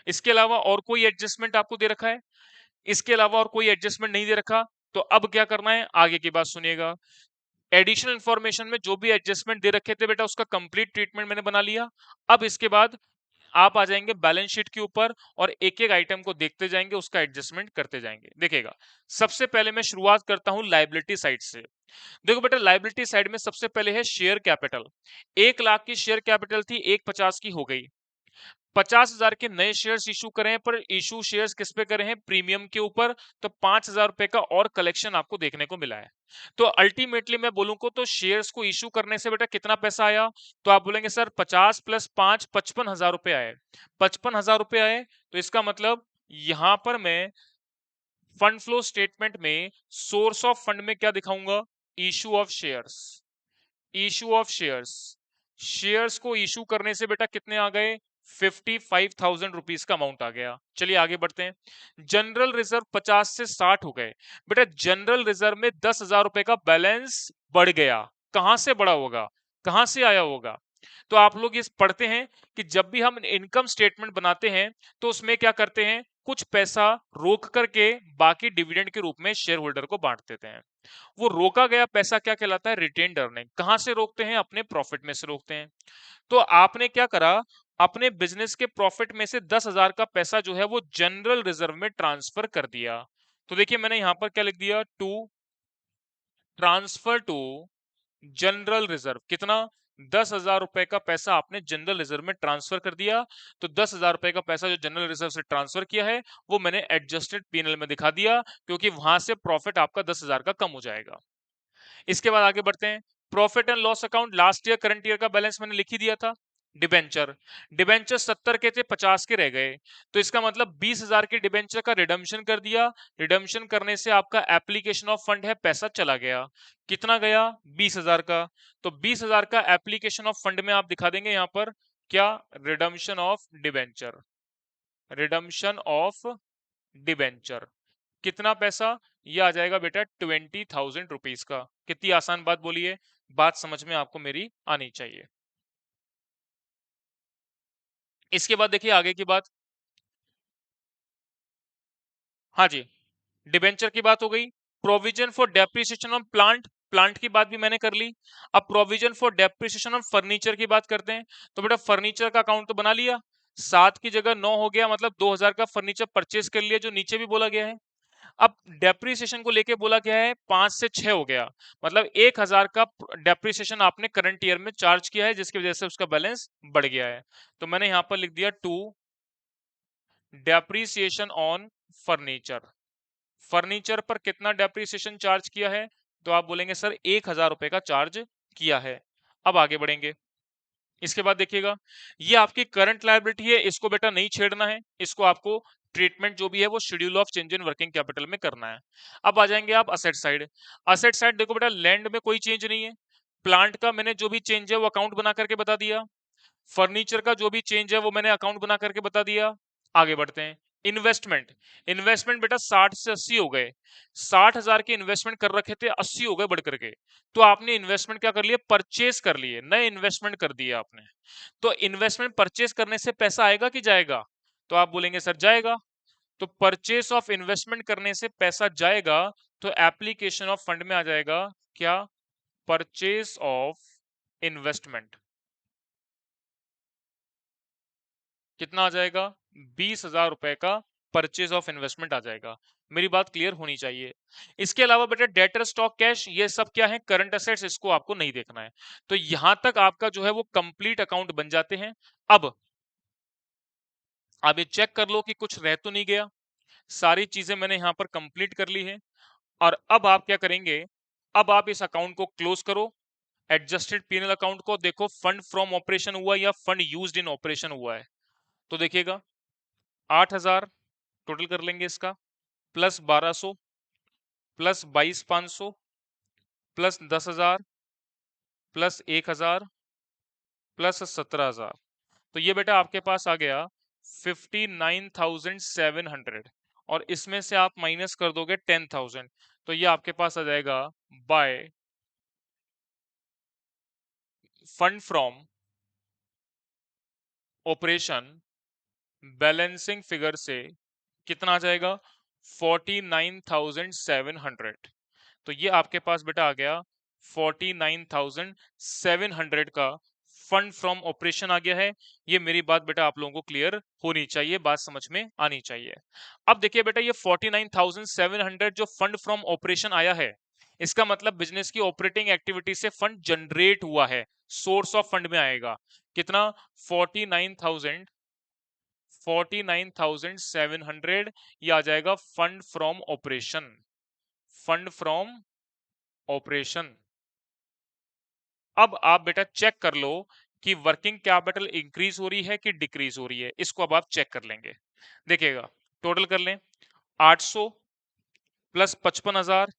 इसके अलावा और कोई एडजस्टमेंट आपको दे रखा है, इसके अलावा और कोई एडजस्टमेंट नहीं दे रखा, तो अब क्या करना है, आगे की बात सुनिएगा। एडिशनल इंफॉर्मेशन में जो भी एडजस्टमेंट दे रखे थे बेटा उसका कंप्लीट ट्रीटमेंट मैंने बना लिया। अब इसके बाद आप आ जाएंगे बैलेंस शीट के ऊपर और एक एक आइटम को देखते जाएंगे, उसका एडजस्टमेंट करते जाएंगे। देखिएगा, सबसे पहले मैं शुरुआत करता हूं लाइबिलिटी साइड से। देखो बेटा, लाइबिलिटी साइड में सबसे पहले है शेयर कैपिटल। 1 लाख की शेयर कैपिटल थी, 1,50 की हो गई। 50,000 के नए शेयर्स इशू करें, पर इशू शेयर्स किस पे करे हैं, प्रीमियम के ऊपर। तो 5,000 रुपए का और कलेक्शन आपको देखने को मिला है। तो अल्टीमेटली मैं बोलूंगा तो शेयर्स को इशू करने से बेटा कितना पैसा आया, तो आप बोलेंगे सर 50 प्लस 5 55,000 रुपए आए। 55,000 रुपए आए, तो इसका मतलब यहां पर मैं फंड फ्लो स्टेटमेंट में सोर्स ऑफ फंड में क्या दिखाऊंगा, issue of shares. Issue of shares, shares को इशू करने से बेटा कितने आ गए, 55,000 रुपीज का अमाउंट आ गया। चलिए आगे बढ़ते हैं। जनरल रिजर्व 50 से 60 हो गए। बेटा जनरल रिजर्व में 10,000 रुपए का बैलेंस बढ़ गया। कहां से बड़ा होगा, कहां से आया होगा, तो आप लोग ये पढ़ते हैं कि जब भी हम इनकम स्टेटमेंट बनाते हैं तो उसमें क्या करते हैं, कुछ पैसा रोक करके बाकी डिविडेंड के रूप में शेयर होल्डर को बांट देते हैं। वो रोका गया पैसा क्या कहलाता है, रिटेन्ड अर्निंग। कहां से रोकते हैं, अपने प्रॉफिट में से रोकते हैं। तो आपने क्या करा, अपने बिजनेस के प्रॉफिट में से 10,000 का पैसा जो है वो जनरल रिजर्व में ट्रांसफर कर दिया। तो देखिए मैंने यहां पर क्या लिख दिया, to transfer to general reserve. कितना, 10,000 रुपए का पैसा आपने जनरल रिजर्व में ट्रांसफर कर दिया। तो 10,000 रुपए का पैसा जो जनरल रिजर्व से ट्रांसफर किया है वो मैंने एडजस्टेड पीएनएल में दिखा दिया, क्योंकि वहां से प्रॉफिट आपका 10,000 का कम हो जाएगा। इसके बाद आगे बढ़ते हैं। Profit and loss account, last year current year का बैलेंस मैंने लिख ही दिया था। डिबेंचर, डिबेंचर 70 के थे, 50 के रह गए। तो इसका मतलब 20,000 के डिबेंचर का रिडम्पशन कर दिया। रिडम्पशन करने से आपका एप्लीकेशन ऑफ फंड है, पैसा चला गया। कितना गया, 20,000 का। तो 20,000 का एप्लीकेशन ऑफ फंड में आप दिखा देंगे यहां पर क्या, redemption of debenture. Redemption of debenture कितना पैसा, ये आ जाएगा बेटा 20,000 रुपीज का। कितनी आसान बात बोलिए, बात समझ में आपको मेरी आनी चाहिए। इसके बाद देखिए आगे की बात। हाँ जी, डिबेंचर की बात हो गई। Provision for depreciation of plant, plant की बात भी मैंने कर ली। अब provision for depreciation of furniture की बात करते हैं। तो बेटा फर्नीचर का अकाउंट तो बना लिया, 7 की जगह 9 हो गया, मतलब 2,000 का फर्नीचर परचेस कर लिया, जो नीचे भी बोला गया है। अब डेप्रिसिएशन को लेके बोला गया है 5 से 6 हो गया, मतलब 1,000 का डेप्रिसिएशन आपने करंट ईयर में चार्ज किया है, जिसकी वजह से उसका बैलेंस बढ़ गया है। तो मैंने यहां पर लिख दिया to depreciation on furniture. Furniture पर कितना डेप्रिसिएशन चार्ज किया है, तो आप बोलेंगे सर 1,000 रुपए का चार्ज किया है। अब आगे बढ़ेंगे। इसके बाद देखिएगा, ये आपकी करंट लायबिलिटी है, इसको बेटा नहीं छेड़ना है, इसको आपको ट्रीटमेंट जो भी है वो schedule of change in working capital में करना है। अब आ जाएंगे आप असेट साइड। असेट साइड देखो बेटा, लैंड में कोई चेंज नहीं है। प्लांट का मैंने जो भी चेंज है वो अकाउंट बना करके बता दिया। फर्नीचर का जो भी चेंज है वो मैंने अकाउंट बना करके बता दिया। आगे बढ़ते हैं। इन्वेस्टमेंट, इन्वेस्टमेंट बेटा 60 से 80 हो गए, 60,000 के इन्वेस्टमेंट कर रखे थे, 80 हो गए बढ़ करके, तो आपने इन्वेस्टमेंट क्या कर लिए, परचेज कर लिए, नए इन्वेस्टमेंट कर दिए आपने। तो इन्वेस्टमेंट परचेज करने से पैसा आएगा कि जाएगा? तो आप बोलेंगे सर जाएगा। तो परचेस ऑफ इन्वेस्टमेंट करने से पैसा जाएगा, तो एप्लीकेशन ऑफ फंड में आ जाएगा क्या, परचेस ऑफ इन्वेस्टमेंट। कितना आ जाएगा, 20,000 रुपए का परचेज ऑफ इन्वेस्टमेंट आ जाएगा। मेरी बात क्लियर होनी चाहिए। इसके अलावा बेटा डेटर स्टॉक कैश ये सब क्या है, करंट असेट्स, इसको आपको नहीं देखना है। तो यहां तक आपका जो है वो कंप्लीट अकाउंट बन जाते हैं। अब आप ये चेक कर लो कि कुछ रह तो नहीं गया, सारी चीजें मैंने यहां पर कंप्लीट कर ली है। और अब आप क्या करेंगे, अब आप इस अकाउंट को क्लोज करो, एडजस्टेड पीएनएल अकाउंट को देखो, फंड फ्रॉम ऑपरेशन हुआ या फंड यूज्ड इन ऑपरेशन हुआ है। तो देखिएगा 8,000 टोटल कर लेंगे इसका, plus 1,200, plus 22,500, plus 10,000, plus 1,000, plus 17,000। तो ये बेटा आपके पास आ गया 59,700, और इसमें से आप माइनस कर दोगे 10,000, तो ये आपके पास आ जाएगा by fund from operation balancing figure से कितना आ जाएगा, 49,700। तो ये आपके पास बेटा आ गया 49,700 का फंड फ्रॉम ऑपरेशन आ गया है। ये मेरी बात बेटा आप लोगों को क्लियर होनी चाहिए, बात समझ में आनी चाहिए। अब देखिए बेटा ये 49,700 जो फंड फ्रॉम ऑपरेशन आया है, इसका मतलब बिजनेस की ऑपरेटिंग एक्टिविटी से फंड जनरेट हुआ है, सोर्स ऑफ फंड में आएगा कितना, 49,700 ये आ जाएगा fund from operation, fund from operation. अब आप बेटा चेक कर लो कि वर्किंग कैपिटल इंक्रीज हो रही है कि डिक्रीज हो रही है, इसको अब आप चेक कर लेंगे। देखिएगा टोटल कर लें, 800 प्लस 55,000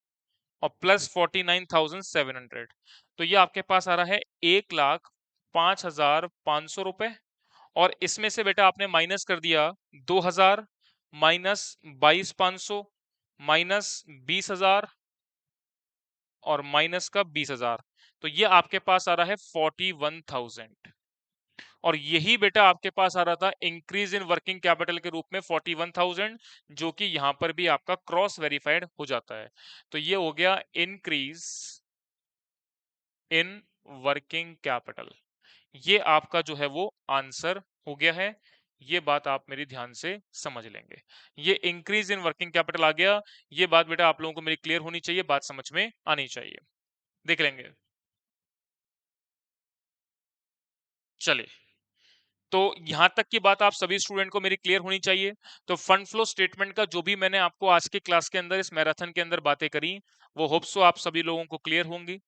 और प्लस 49,700, तो ये आपके पास आ रहा है 1,05,500 रुपए। और इसमें से बेटा आपने माइनस कर दिया 2,000, माइनस 22,500, माइनस 20,000 और माइनस का 20,000, तो ये आपके पास आ रहा है 41,000। और यही बेटा आपके पास आ रहा था इंक्रीज इन वर्किंग कैपिटल के रूप में 41,000, जो कि यहां पर भी आपका क्रॉस वेरीफाइड हो जाता है। तो ये हो गया इंक्रीज इन वर्किंग कैपिटल, ये आपका जो है वो आंसर हो गया है। ये बात आप मेरी ध्यान से समझ लेंगे, ये इंक्रीज इन वर्किंग कैपिटल आ गया। ये बात बेटा आप लोगों को मेरी क्लियर होनी चाहिए, बात समझ में आनी चाहिए। देख लेंगे, चलिए। तो यहां तक की बात आप सभी स्टूडेंट को मेरी क्लियर होनी चाहिए। तो फंड फ्लो स्टेटमेंट का जो भी मैंने आपको आज के क्लास के अंदर इस मैराथन के अंदर बातें करी, वो होप सो आप सभी लोगों को क्लियर होंगी।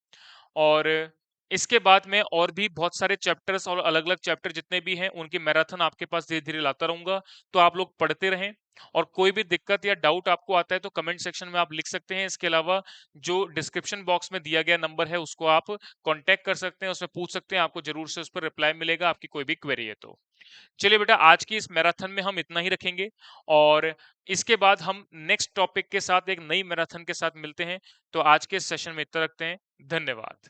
और इसके बाद में और भी बहुत सारे चैप्टर्स और अलग अलग चैप्टर जितने भी हैं उनकी मैराथन आपके पास धीरे धीरे लाता रहूंगा, तो आप लोग पढ़ते रहें। और कोई भी दिक्कत या डाउट आपको आता है तो कमेंट सेक्शन में आप लिख सकते हैं। इसके अलावा जो डिस्क्रिप्शन बॉक्स में दिया गया नंबर है उसको आप कांटेक्ट कर सकते हैं, उसमें पूछ सकते हैं, आपको जरूर से उस पर रिप्लाई मिलेगा आपकी कोई भी क्वेरी है तो। चलिए बेटा आज की इस मैराथन में हम इतना ही रखेंगे, और इसके बाद हम नेक्स्ट टॉपिक के साथ एक नई मैराथन के साथ मिलते हैं। तो आज के सेशन में इतना रखते हैं, धन्यवाद।